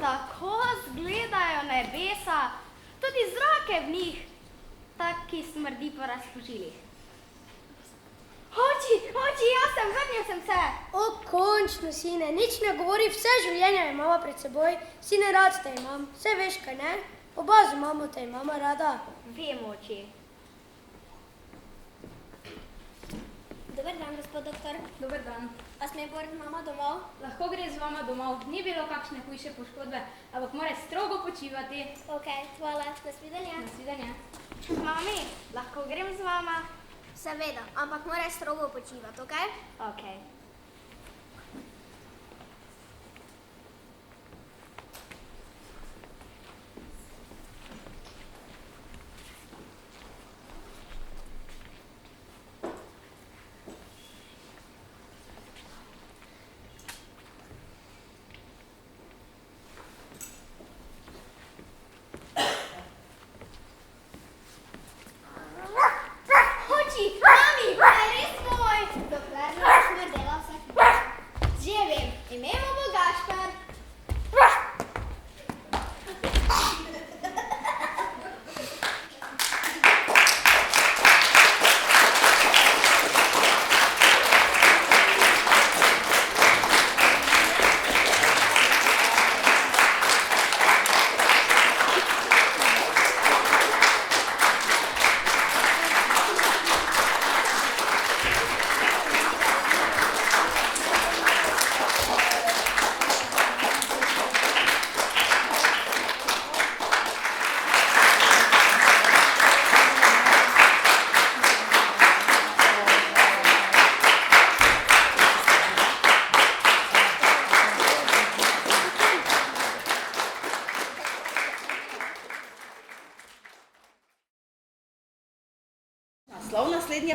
S4: Tako zgledajo nebesa, tudi zrake v njih, taki smrdi po razpožilih. Oči, vrnil sem se.
S5: O, končno, sine, nič ne govori, vse življenje imamo pred seboj, sine, rad te imam, vse veš, kaj ne? Oba z mamo te imamo rada.
S4: Vem, oči.
S6: Dober dan, gospod doktor.
S7: Dober dan.
S6: A sme Bor z mama domov?
S7: Lahko gre z vama domov. Ni bilo kakšne hujše poškodbe, ampak mora strogo počivati.
S6: Ok, hvala, nasvidenja.
S7: Nasvidenja.
S4: Mami, lahko grem z vama?
S6: Seveda, ampak mora strogo počivati, ok?
S4: Ok.
S6: Mami, pa je res tvoj! Dokler ne smrdela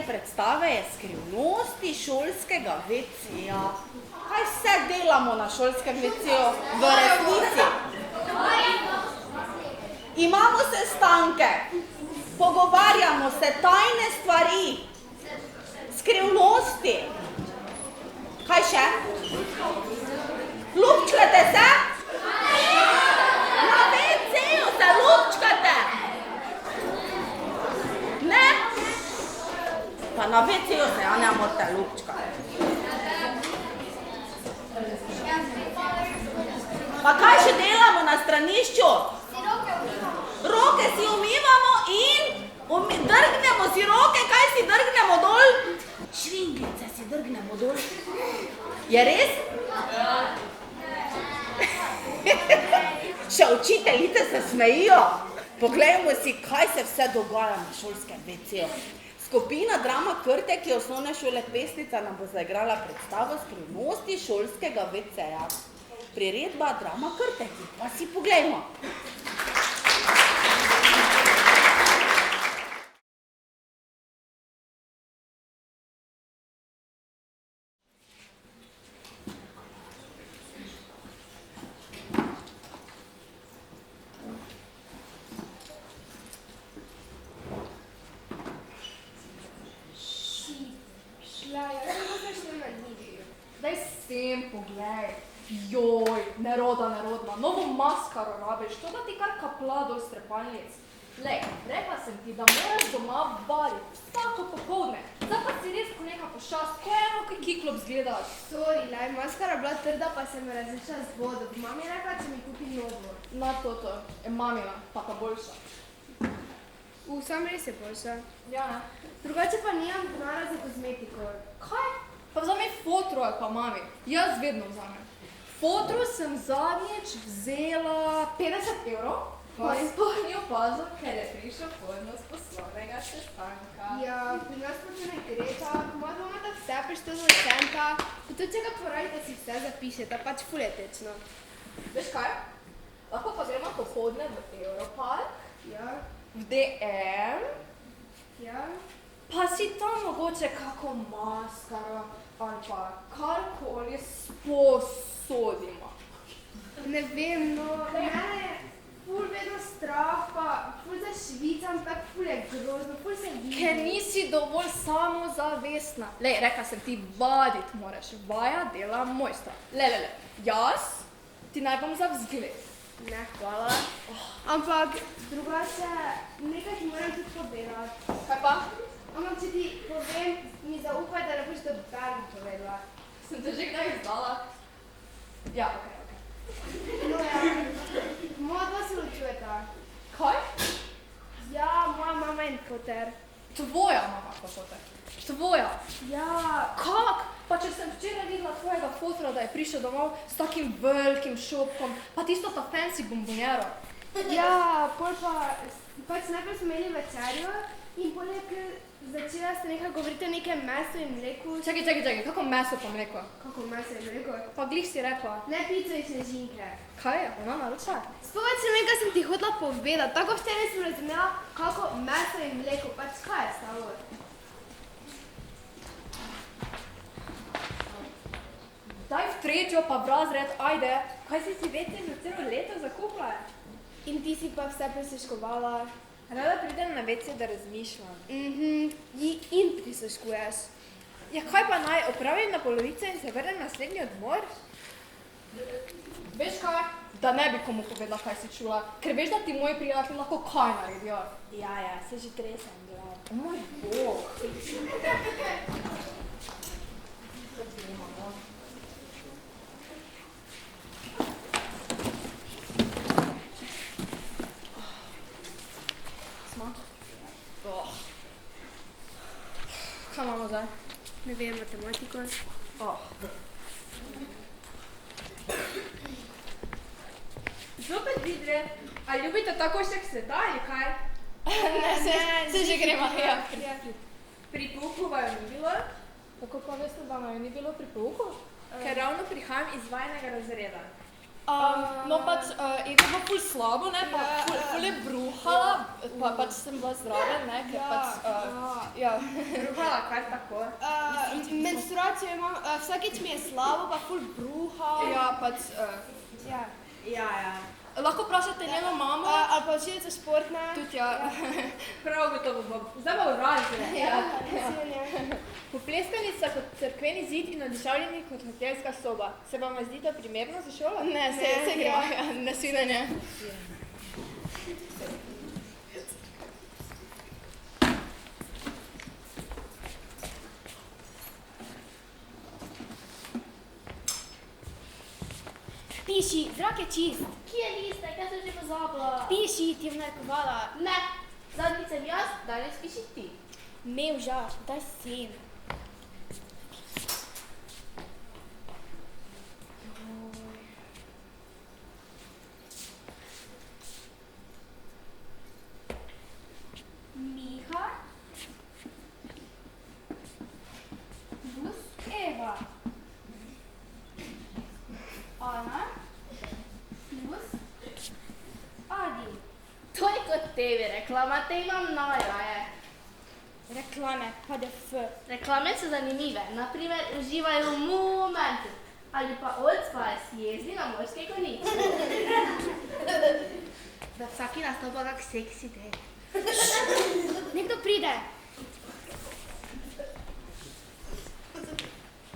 S1: predstave je Skrivnosti šolskega WC-ja. Kaj vse delamo na šolskem WC-ju v resnici? Imamo sestanke, pogovarjamo se tajne stvari, skrivnosti. Kaj še? Lupčkate se? Na WC-ju se lupčkate? Ne? Pa na WC-ju se ja ne morate lupčkati. Pa kaj še delamo na stranišču? Roke si umivamo in drgnemo si roke, kaj si drgnemo dol? Šringlice si drgnemo dol. Je res? Še učiteljice se smejijo. Poglejmo si, kaj se vse dogaja na šolskem WC-ju. Skupina Drama Krtek je osnovne šole Pesnica nam bo zaigrala predstavo Skrivnosti šolskega WC-ja. Priredba Drama Krtek, pa si poglejmo.
S8: Daj sem, poglej. Joj, nerodna, novo maskaro rabiš, to da ti kar kapla dol strepalnic. Lej, rekla sem ti, da moraš doma variti, vsako popoldne. Zdaj pa si res ko neka pošast, ko eno kaj kiklop zgledaš.
S5: Sorry, lej, maskara bila trda, pa sem različila z vodo. Mami je rekla, če mi kupi novo.
S8: Na toto, je mamina, pa boljša.
S5: Sam res je boljša.
S8: Ja, ne.
S5: Drugače pa nimam denarja za kozmetiko.
S8: Kaj? Pa vzami fotro ali pa mami. Jaz vedno vzamem. Fotro sem zadnjič vzela 50 €, pa sploh ni opazil, ker je prišel podnos poslovnega sestanka.
S5: Ja, pri nas pa to ne gre tako. Moja doma da vse prišlo za centa. Pa tudi če ga poradite, si vse zapišete, pač ful je tečno.
S8: Veš kaj? Lahko pa gremo pohodne v Europark,
S5: Ja,
S8: v DM,
S5: ja.
S8: pa si tam mogoče kako maskaro ali pa karkoli sposodimo.
S5: Ne vem, no, mene je ful vedno strah, pa ful zašvicam, tak ful je grozno, ful se vidi.
S8: Ker nisi dovolj samozavestna. Lej, rekla sem ti, vaditi moraš, vaja dela mojstra. Le, jaz ti naj bom za vzgled.
S5: Ne, hvala. Ampak drugače, nekaj ti moram tudi povedati.
S8: Kaj pa?
S5: Ampak če ti povem, mi zaupaj, da ne boš dober povedala.
S8: Sem te že kdaj izdala? Ja, okej.
S5: No ja, moja dva se ločujeta.
S8: Kaj?
S5: Ja, moja mama in foter.
S8: Tvoja mama, popote. Tvoja.
S5: Ja,
S8: Kak? Pa če sem včeraj videla tvojega fotra, da je prišel domov s takim velikim šopkom, pa tisto ta fancy bombonjero.
S5: ja, pol pa, pač najprej smo imeli večerjo in pol je začela ste nekaj govoriti o nekem mesu in mleku.
S8: Čakaj, kako meso pa mleko?
S5: Kako meso in mleko?
S8: Pa glih si rekla.
S5: Ne pico in snežinke.
S8: Kaj je? Ona naročila?
S5: Spomeni se mi, kaj sem ti hotela povedati. Tako včeraj sem razumela, kako meso in mleko, pač kaj je stalo.
S8: Daj v tretjo pa v razred, ajde. Kaj si si vece za celo leto zakupila?
S5: In ti si pa vse prisluškovala.
S9: Rada pridem na WC, da razmišljam.
S5: In prisluškuješ.
S9: Ja, kaj pa naj opravim na polovico in se vrnem naslednji odmor?
S8: Veš kaj? Da ne bi komu povedala, kaj si čula, ker veš, da ti moji prijatelji lahko kaj naredijo.
S9: Ja, se že tresem, gled.
S8: O moj bog. Kaj imamo zdaj?
S5: Ne vem, matematiko.
S9: Zopet vi dve, a ljubite tako še k sveta ali kaj?
S8: Se že gremo, ja.
S9: Pri pouku vaju ni bilo,
S8: Kako pa veste, da naj ni bilo pri pouku?
S9: ker ravno prihajam iz vajnega razreda.
S8: No pač, Eva je bilo ful slabo, ne, pa ful je bruhala, pa pač sem bila zraven, ne, ker pač, ja.
S9: Bruhala kar tako.
S5: Menstruacijo imam, vsakič mi je slabo, pa ful bruha.
S8: Ja, pač,
S5: Ja.
S1: Ja, ja.
S8: lahko vprašate njeno mamo.
S5: Ali pa učiteljica športna.
S8: Tudi ja.
S9: Prav gotovo bom. Zdaj bo razred.
S5: Ja, naslednja.
S9: Popleskani sta kot cerkveni zid in odišavljeni kot hotelska soba. Se vam zdi to primerno za šolo?
S8: Ne, se gremo, ja, nasvidenje.
S4: Piši, zrak je čist.
S3: Kje niste, kaj sem že pozabila?
S4: Piši, ti je narekovala.
S3: Ne, zadnjič sem jaz, danes piši ti.
S4: Mevža, daj sin. Miha. Plus Eva. Ana. Plus Adi.
S3: To je kot tebi, reklama te imam najraje.
S4: Reklame, PDF.
S3: Reklame so zanimive, naprimer uživaj v momentu ali pa Old Spice jezdi na morske konice. Da vsaki nastopa kak seksi del.
S4: Nekdo pride.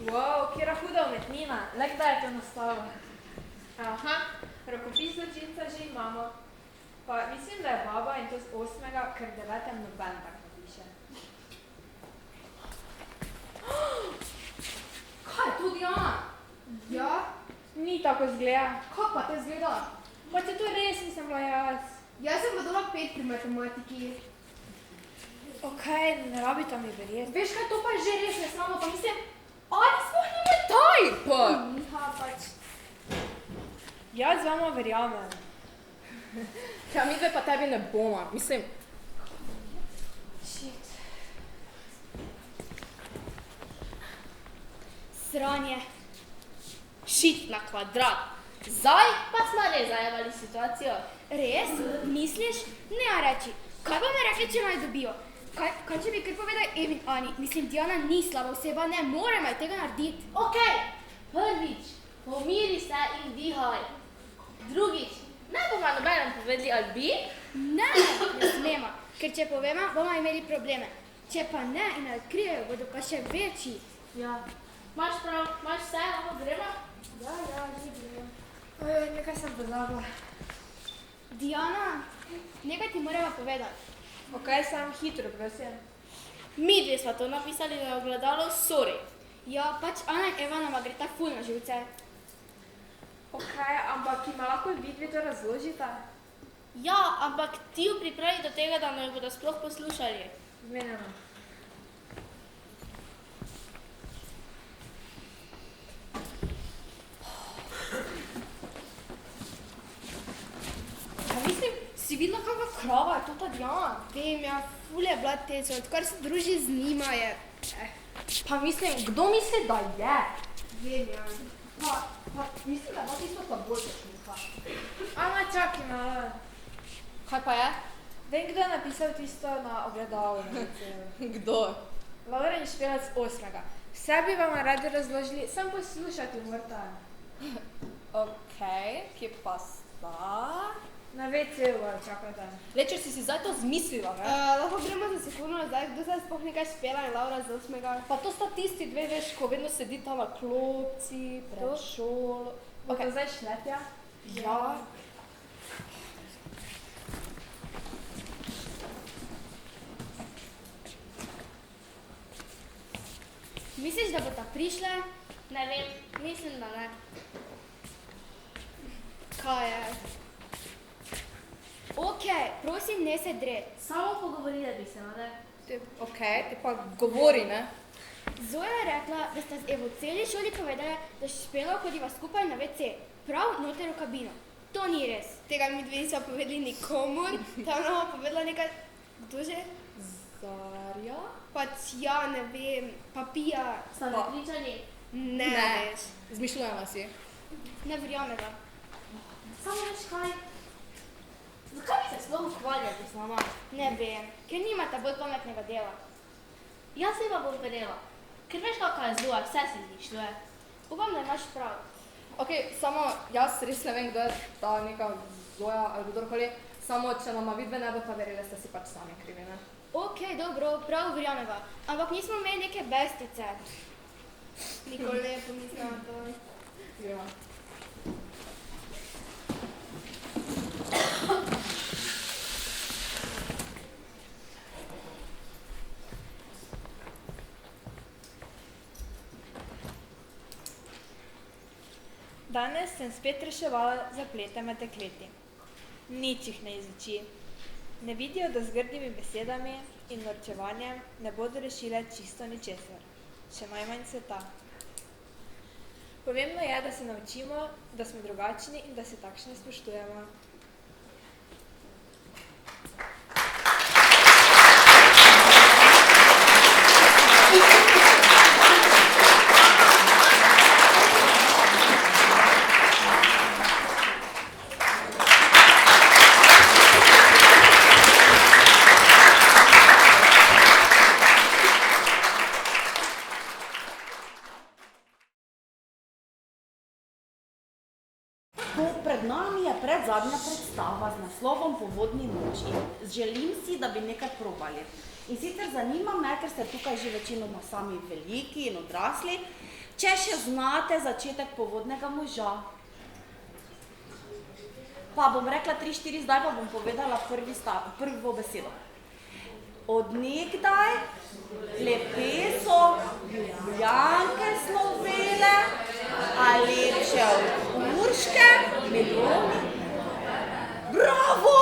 S9: Wow, kjera huda umetnina. Le kdaj je to nastalo?
S3: Aha,
S9: Rokopis zločinca že imamo. Pa mislim, da je baba in to z 8., ker 9. noben tak napiše.
S8: Kaj je to, Diana?
S9: Ja? Ni tako zgleda.
S8: Kako pa te zgleda?
S9: Pa če to res nisem bila jaz.
S5: Jaz sem bodala 5 pri matematiki.
S9: Okej, ne rabita mi verjeti.
S8: Veš kaj, to pa je že res nesramno, pa mislim, ali sploh nima tajpa?
S5: Miha pač.
S9: Jaz vama verjamem.
S8: Ja, midve pa tebi ne bomo, mislim.
S4: Sranje.
S3: šit na kvadrat. Zdaj pa smo res zajevali situacijo.
S4: Res? Misliš? Ne, a reči. Kaj bomo rekli, če naj dobijo? Kaj če bi kar povedal Evi in Ani? Mislim, Diana ni slaba oseba, ne moremo tega narediti.
S3: Okej, prvič, pomiri se in dihaj. Drugič, ne bomo nobenem povedali, ali bi?
S4: Ne smemo, ker če povemo, bomo imeli probleme. Če pa ne in ne odkrijejo, bodo pa še večji.
S3: Ja. Imaš prav, imaš vse, lahko gremo?
S5: Ja, že gremo.
S9: Nekaj sem pozabila.
S4: Diana, nekaj ti moramo povedati.
S9: Okej, sam hitro, prosim.
S3: Mi dve sva to napisali na ogledalo, sorry.
S4: Ja, pač Ana in Eva nama gre ta ful na živce.
S9: Okej, ampak ima lahko vi dve to razložita?
S3: Ja, ampak ti jo pripravi do tega, da me bodo sploh poslušali.
S9: Zmenjeno.
S8: Mislim, si videla kakva krava je to ta Diana?
S5: Vem, ja, ful je bila teca, odkar se druži z njima je.
S8: Pa mislim, kdo misli, da je?
S5: Vem, ja.
S8: Pa mislim, da ima tisto pa boljša šminka.
S9: Ana, čakaj malo.
S8: Kaj pa je?
S9: Vem, kdo je napisal tisto na ogledalu.
S8: Kdo?
S9: Lauren Špelac 8. Vse bi vam radi razložili, sem poslušati morate.
S8: Okej, kje pa sta?
S9: Na WC-u čakajte.
S8: Le, če si zdaj to zmislila, ne?
S5: Lahko gremo za sekundo nazaj, kdo se je sploh nekaj špela in Laura z 8.
S8: Pa to sta tisti dve, veš, ko vedno sedita na klopci, pred šolo.
S9: Bodo zdaj šletja?
S8: Ja.
S4: Misliš, da bo ta prišle?
S3: Ne vem, mislim, da ne.
S4: Kaj je? Okej, prosim, ne se dre.
S3: Samo pogovorili bi se, ne?
S8: Okej, ti pa govori, ne?
S4: Zoja je rekla, da sta z Evo celi šoli povedali, da Špela hodiva skupaj na WC, prav noter v kabino. To ni res.
S5: Tega mi dve nismo povedali nikomur, tam nama povedala nekaj, kdo že?
S8: Zarja?
S5: Pač ja, ne vem, Papija.
S3: Sta prepričani?
S5: Ne, veš.
S8: Zmišljujemo si.
S4: Ne verjameva.
S6: Samo veš kaj? Zakaj bi se sploh ukvarjali z nama?
S4: Ne vem, ker nimate bolj pametnega dela.
S6: Jaz se pa bom verjela, ker veš kakva je Zoja, vse se izmišljuje.
S4: Upam, da imaš prav.
S8: Ok, samo jaz res ne vem, kdo je ta neka Zoja ali kdorkoli, samo če nama vidve ne bo pa verjeli, ste si pač sami krivi, ne?
S4: Ok, dobro, prav verjameva, ampak nismo imeli neke bestice. Nikoli ne pomislim na to.
S8: Gremo.
S9: Danes sem spet reševala zaplete med dekleti. Nič jih ne izuči. Ne vidijo, da z grdimi besedami in norčevanjem ne bodo rešile čisto ničesar, še najmanj sveta. Pomembno je, da se naučimo, da smo drugačni in da se takšne spoštujemo.
S1: Pred nami je predzadnja predstava z naslovom Povodni moč in želim si, da bi nekaj probali. In sicer zanima me, ker ste tukaj že večinoma sami veliki in odrasli, če še znate začetek Povodnega moža. Pa bom rekla 3-4, zdaj pa bom povedala prvo besedo. Od nekdaj lepe so ljubljanke slovele, a lepše od Urške milijoni. Bravo!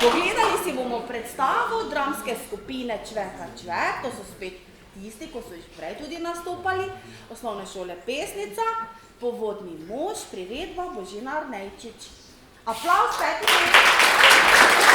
S1: Pogledali si bomo predstavo dramske skupine Čveka Čvek, to so spet tisti, ko so jih prej tudi nastopali, osnovne šole Pesnica, Povodni mož, priredba Božina Arnejčič. Aplavz 5 minut.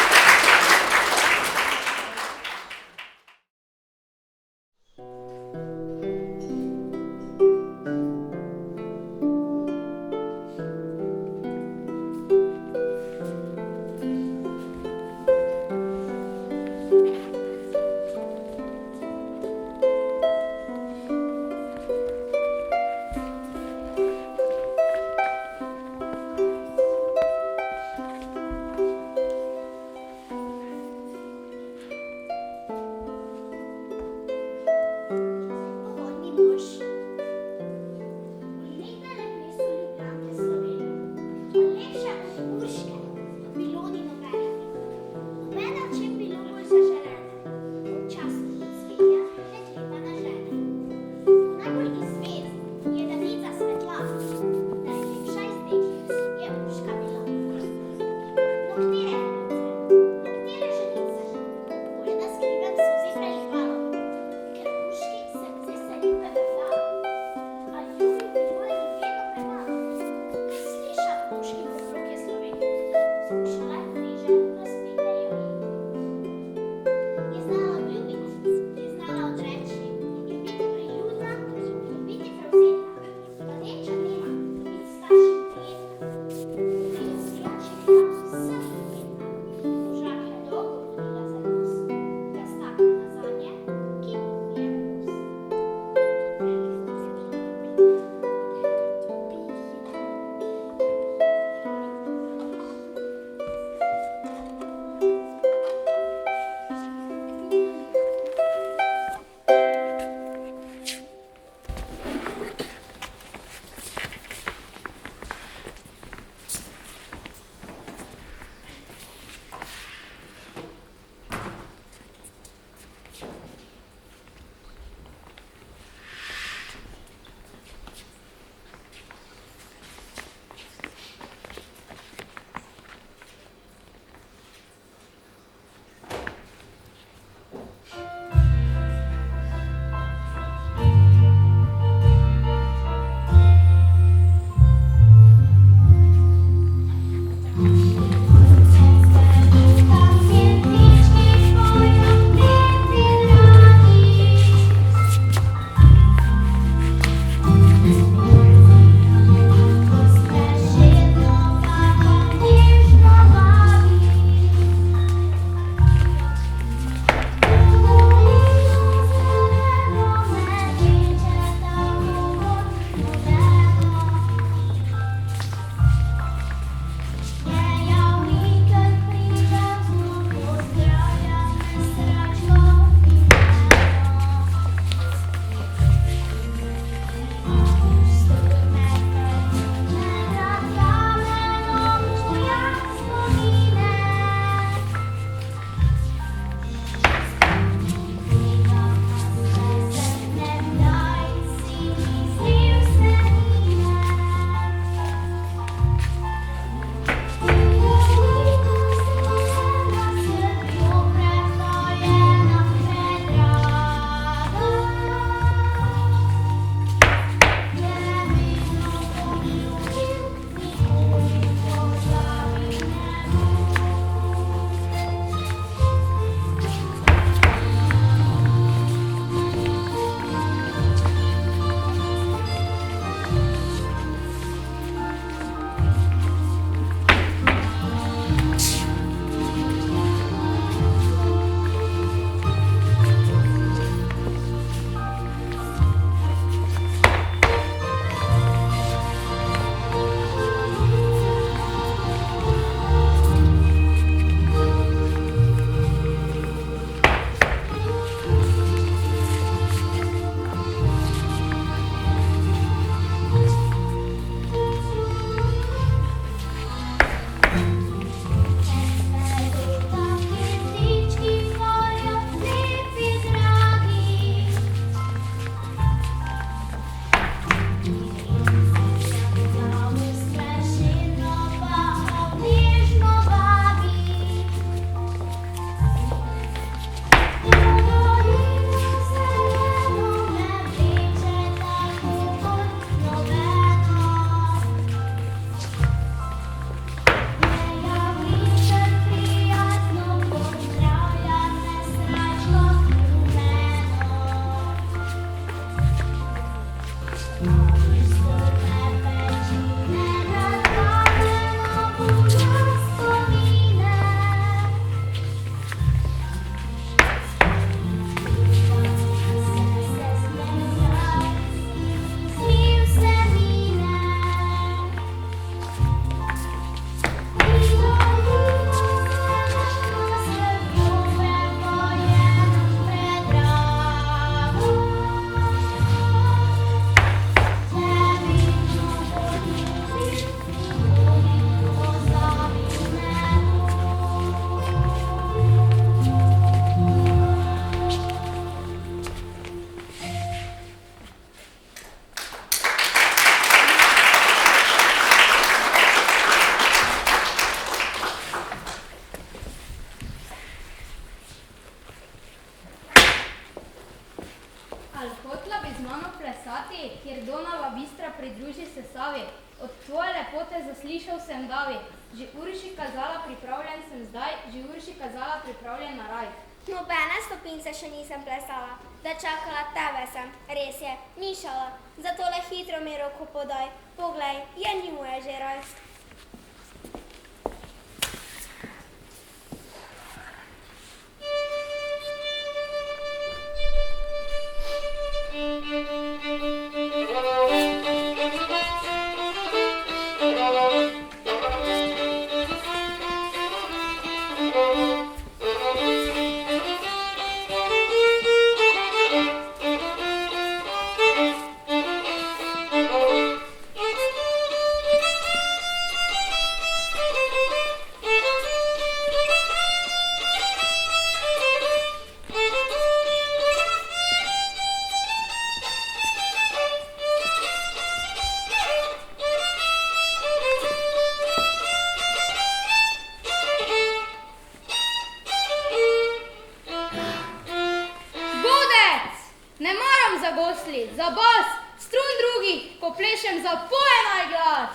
S7: Ali hotla bi z mano plesati, kjer Donava bistra pridruži se Savi? Od tvoje lepote zaslišal sem davi. Že Urši kazala, pripravljen sem zdaj, že Urši kazala, pripravljen na raj.
S3: Nobene stopince še nisem plesala, da čakala tebe sem, res je, ni šala. Zato le hitro mi roko podaj, poglej, je ni moja že raj.
S7: Ne maram za gosli, za bas, strun drugi, ko plešem za poenaj glas.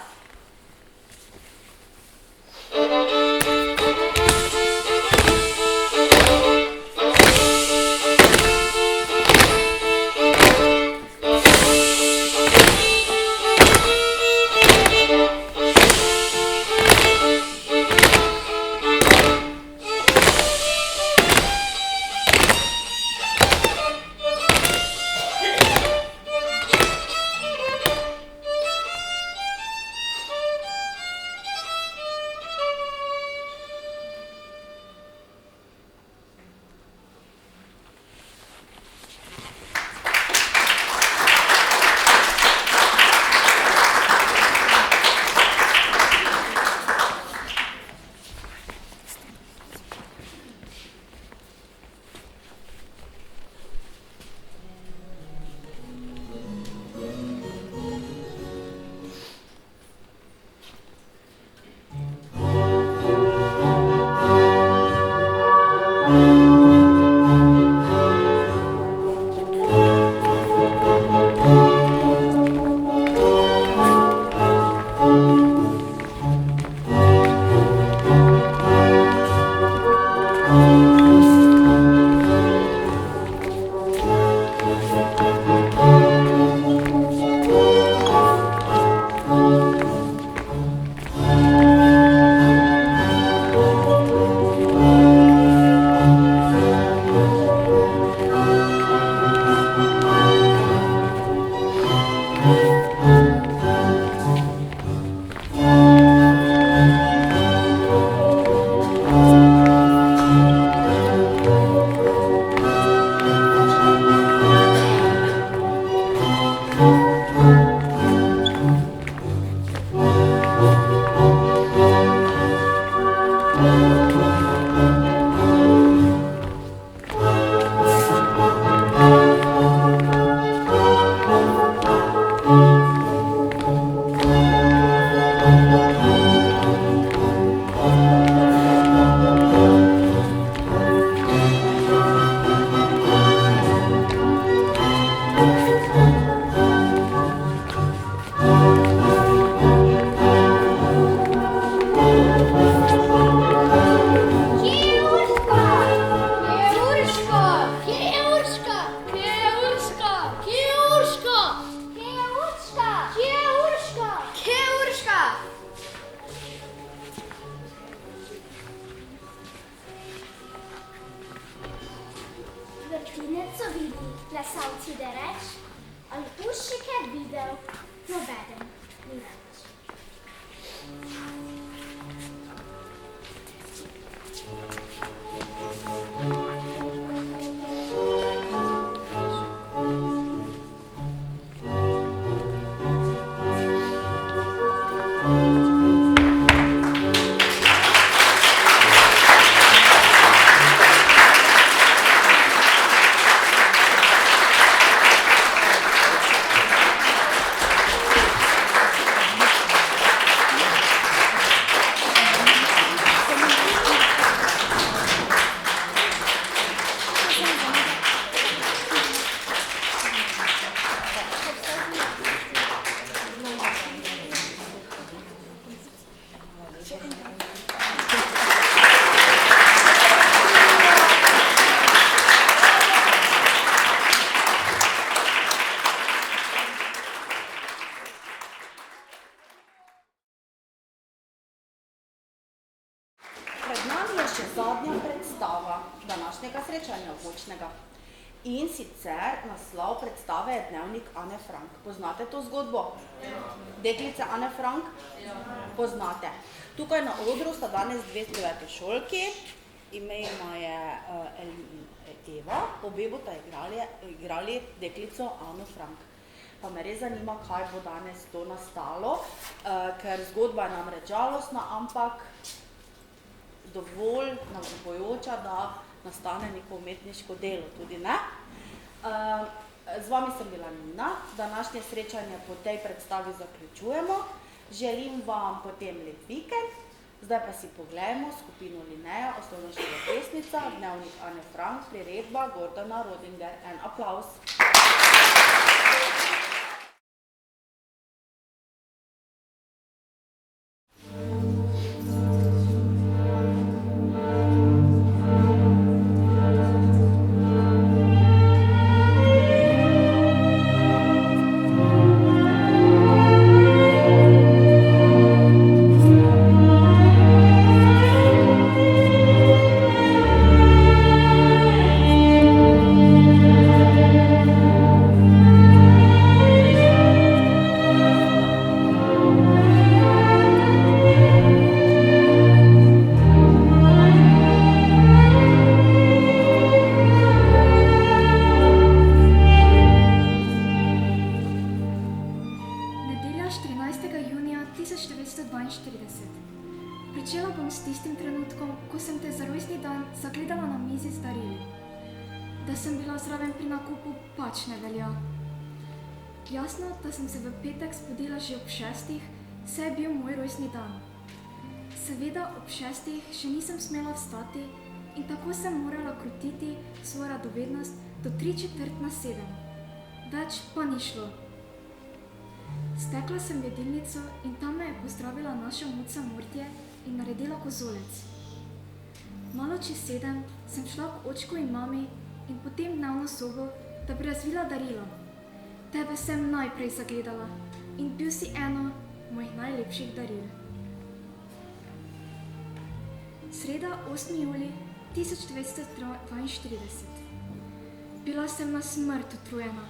S3: Vrtinec so videli, plesalci dereč, ali puščike videl, nobeden ni več.
S1: močnega. In sicer naslov predstave je Dnevnik Ane Frank. Poznate to zgodbo? Deklice Ane Frank? Poznate. Tukaj na odru sta danes dve devetošolki, ime ima je Eli in Eva, obe bosta igrali deklico Ano Frank. Pa me res zanima, kaj bo danes to nastalo, ker zgodba je namreč žalostna, ampak dovolj navdihujoča, da nastane neko umetniško delo, tudi ne. Z vami sem bila Nina, današnje srečanje po tej predstavi zaključujemo. Želim vam potem lep vikend, zdaj pa si poglejmo skupino Lineja, osnovnošolska pesnica, Dnevnik Ane Frank, priredba Gordona Rodinger. En aplavz.
S10: Pričela bom s tistim trenutkom, ko sem te za rojstni dan zagledala na mizi z darili. Da sem bila zraven pri nakupu, pač ne velja. Jasno, da sem se v petek zbudila že ob 6, saj je bil moj rojstni dan. Seveda ob 6 še nisem smela vstati in tako sem morala krotiti svojo radovednost do 6:45. Več pa ni šlo. Stekla sem v jedilnico in tam me je pozdravila naša muca Mortje in naredila kozolec. Malo čez 7 sem šla k očku in mami in potem dnevno sobo, da bi razvila darila. Tebe sem najprej zagledala in bil si eno mojih najlepših daril. Sreda 8. julij 1942. Bila sem na smrt utrujena.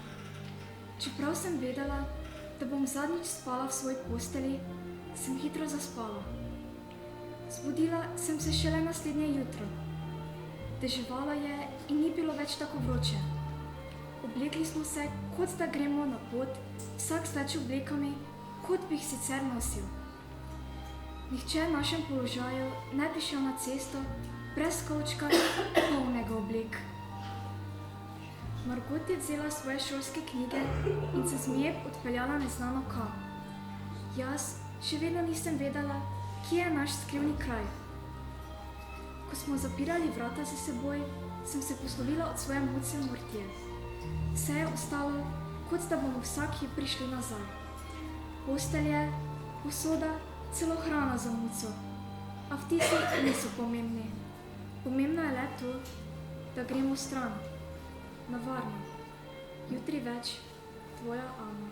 S10: Čeprav sem vedela, da bom zadnjič spala v svoji posteli, sem hitro zaspala. Zbudila sem se šele naslednje jutro. Deževalo je in ni bilo več tako vroče. Oblekli smo se, kot da gremo na pot, vsak s več oblekami, kot bi jih sicer nosil. Nihče v našem položaju ne bi šel na cesto brez kovčka polnega oblek. Margot je vzela svoje šolske knjige in se zmejek odpeljala neznano kam. Jaz še vedno nisem vedela, kje je naš skrivni kraj. Ko smo zapirali vrata za seboj, sem se poslovila od svoje muce Mortje. Vse je ostalo, kot da bomo vsak hip prišli nazaj. Postelje, posoda, celo hrana za muco. A vtisi niso pomembni. Pomembno je le to, da gremo stran. Na varno. Jutri več, tvoja Ana.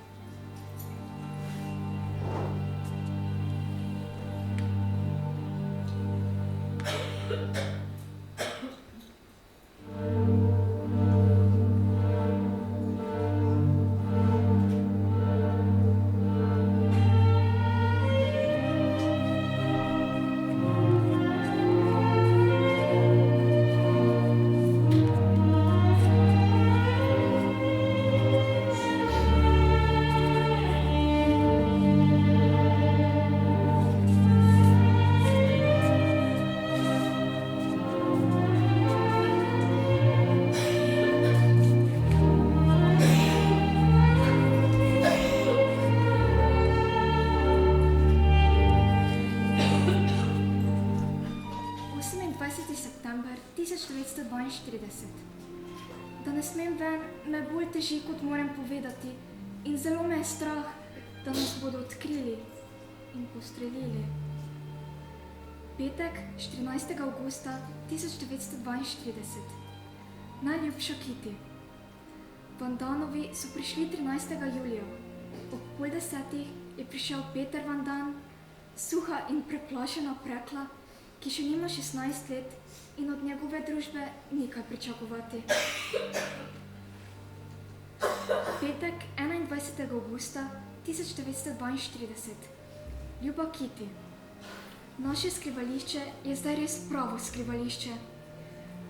S10: September 1942. Da ne smem ven, me bolj teži, kot moram povedati, in zelo me je strah, da nas bodo odkrili in postrelili. Petek, 14. avgusta 1942. Najljubša Kiti. Vandanovi so prišli 13. julija. Ob 9:30 je prišel Peter Vandan, suha in preplašena Prekla, ki še nima 16 let, in od njegove družbe ni kaj pričakovati. Petek, 21. avgusta 1942. Ljuba Kiti, naše skrivališče je zdaj res pravo skrivališče.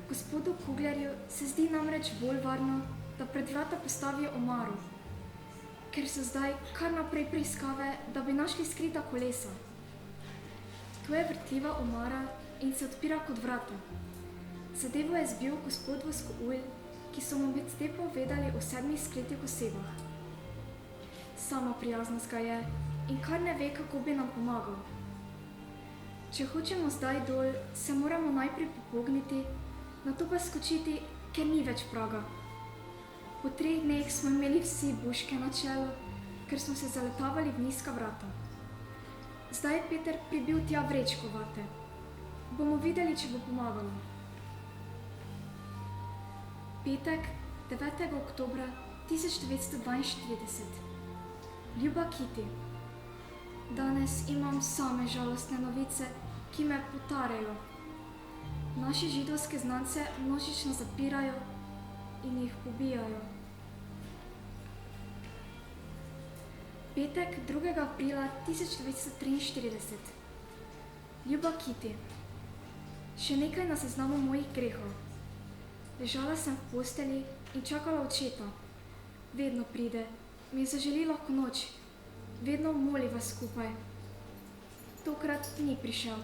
S10: Gospodu Kuglerju se zdi namreč bolj varno, da pred vrata postavijo omaro, ker so zdaj kar naprej preiskave, da bi našli skrita kolesa. To je vrtljiva omara in se odpira kot vrata. Zadevo je zbil gospod Voskoulj, ki so mu med te povedali o 7 skritih osebah. Sama prijaznost ga je in kar ne ve, kako bi nam pomagal. Če hočemo zdaj dol, se moramo najprej popogniti, nato pa skočiti, ker ni več praga. Po 3 dneh smo imeli vsi buške na čelu, ker smo se zaletavali v nizka vrata. Zdaj je Peter pribil tja vrečko vate. Bomo videli, če bo pomagalo. Petek, 9. oktobra 1942. Ljuba Kiti, danes imam same žalostne novice, ki me potarejo. Naši židovske znance množično zapirajo in jih pobijajo. Petek, 2. aprila 1943. Ljuba Kiti, še nekaj na seznamu mojih grehov. Ležala sem v posteli in čakala očeta. Vedno pride, mi zaželi lahko noč, vedno moliva skupaj. Tokrat ni prišel.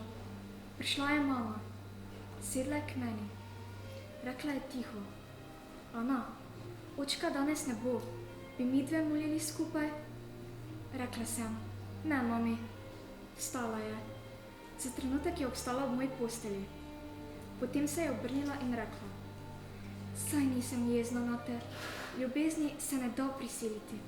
S10: Prišla je mama. Sedla je k meni. Rekla je tiho: Ana, očka danes ne bo, bi mi dve molili skupaj? Rekla sem: Ne, mami. Vstala je. Za trenutek je obstala v moji posteli. Potem se je obrnila in rekla: Saj nisem jezna na te, ljubezni se ne da prisiliti.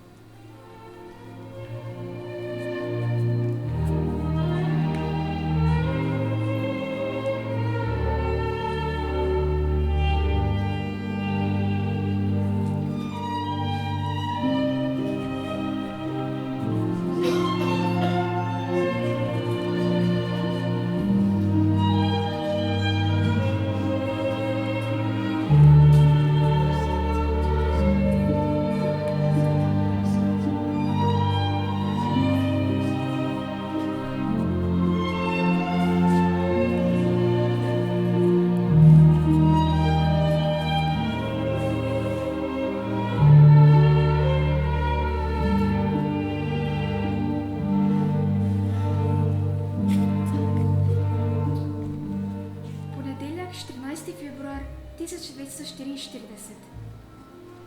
S10: Februar 1944.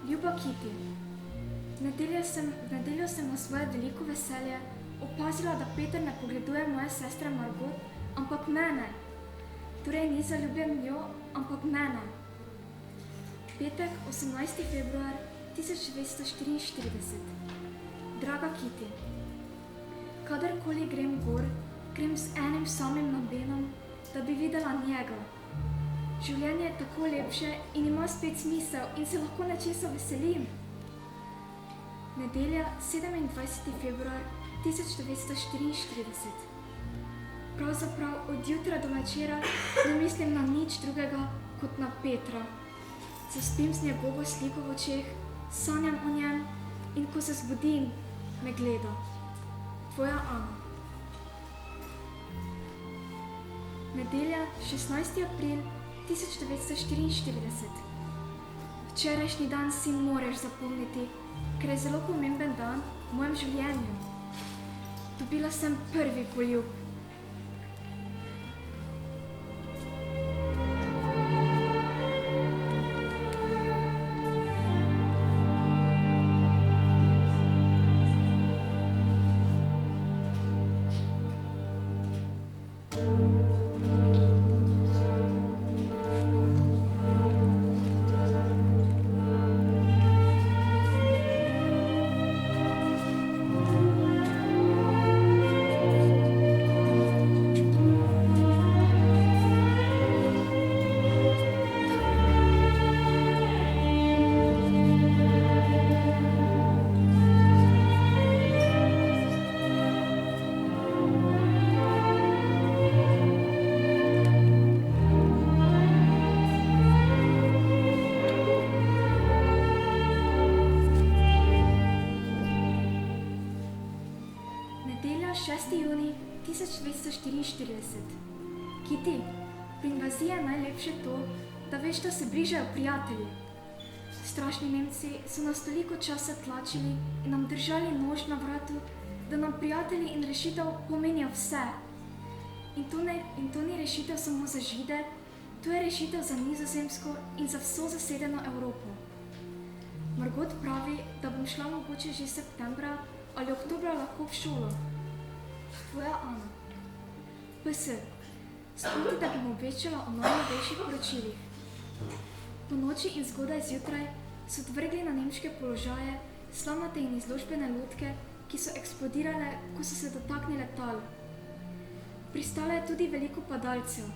S10: Ljuba Kiti, v nedeljo sem na svoje veliko veselje opazila, da Peter ne pogleduje moje sestre Margot, ampak mene. Torej ni zaljubljen v njo, ampak mene. Petek, 18. februar 1944. Draga Kiti, kadarkoli grem gor, grem z enim samim namenom, da bi videla njega. Življenje je tako lepše in ima spet smisel in se lahko nečesa veselim. Nedelja, 27. februar 1944. Pravzaprav od jutra do večera ne mislim na nič drugega kot na Petra. Zaspim z njegovo sliko v očeh, sanjam o njem in ko se zbudim, me gleda. Tvoja Ana. Nedelja, 16. april 1944. Včerajšnji dan si moraš zapomniti, ker je zelo pomemben dan v mojem življenju. Dobila sem prvi poljub. 6. junij 1944. Kiti, pri invaziji je najlepše to, da veš, da se bližajo prijatelji. Strašni Nemci so nas toliko časa tlačili in nam držali nož na vratu, da nam prijatelji in rešitev pomenijo vse. In to ni rešitev samo za Žide, to je rešitev za Nizozemsko in za vso zasedeno Evropo. Margot pravi, da bom šla mogoče že septembra ali oktobra lahko v šolo. Tvoja Ana. PS. Sproti, da bom obveščala o najnovejših poročilih. Po noči in zgodaj zjutraj so odvrgli na nemške položaje slamnate in izložbene lutke, ki so eksplodirale, ko so se dotaknile tal. Pristalo je tudi veliko padalcev.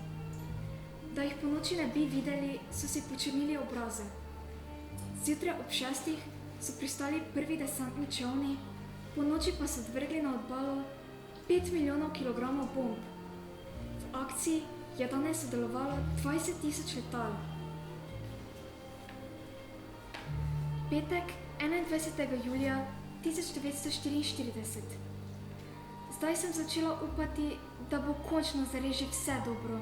S10: Da jih po noči ne bi videli, so si počrnili obraze. Zjutraj ob 6. so pristali prvi desantni čolni, po noči pa so odvrgli na obalo 5 milijonov kilogramov bomb. V akciji je danes sodelovalo 20 000 letal. Petek, 21. julija 1944. Zdaj sem začela upati, da bo končno zares že vse dobro.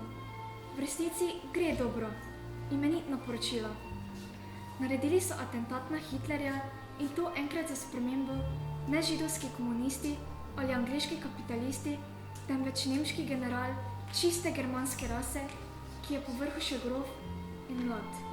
S10: V resnici gre dobro. Imenitna poročila. Naredili so atentat na Hitlerja in to enkrat za spremembo ne židovski komunisti ali angleški kapitalisti, temveč nemški general čiste germanske rase, ki je povrhu še grof in mlad.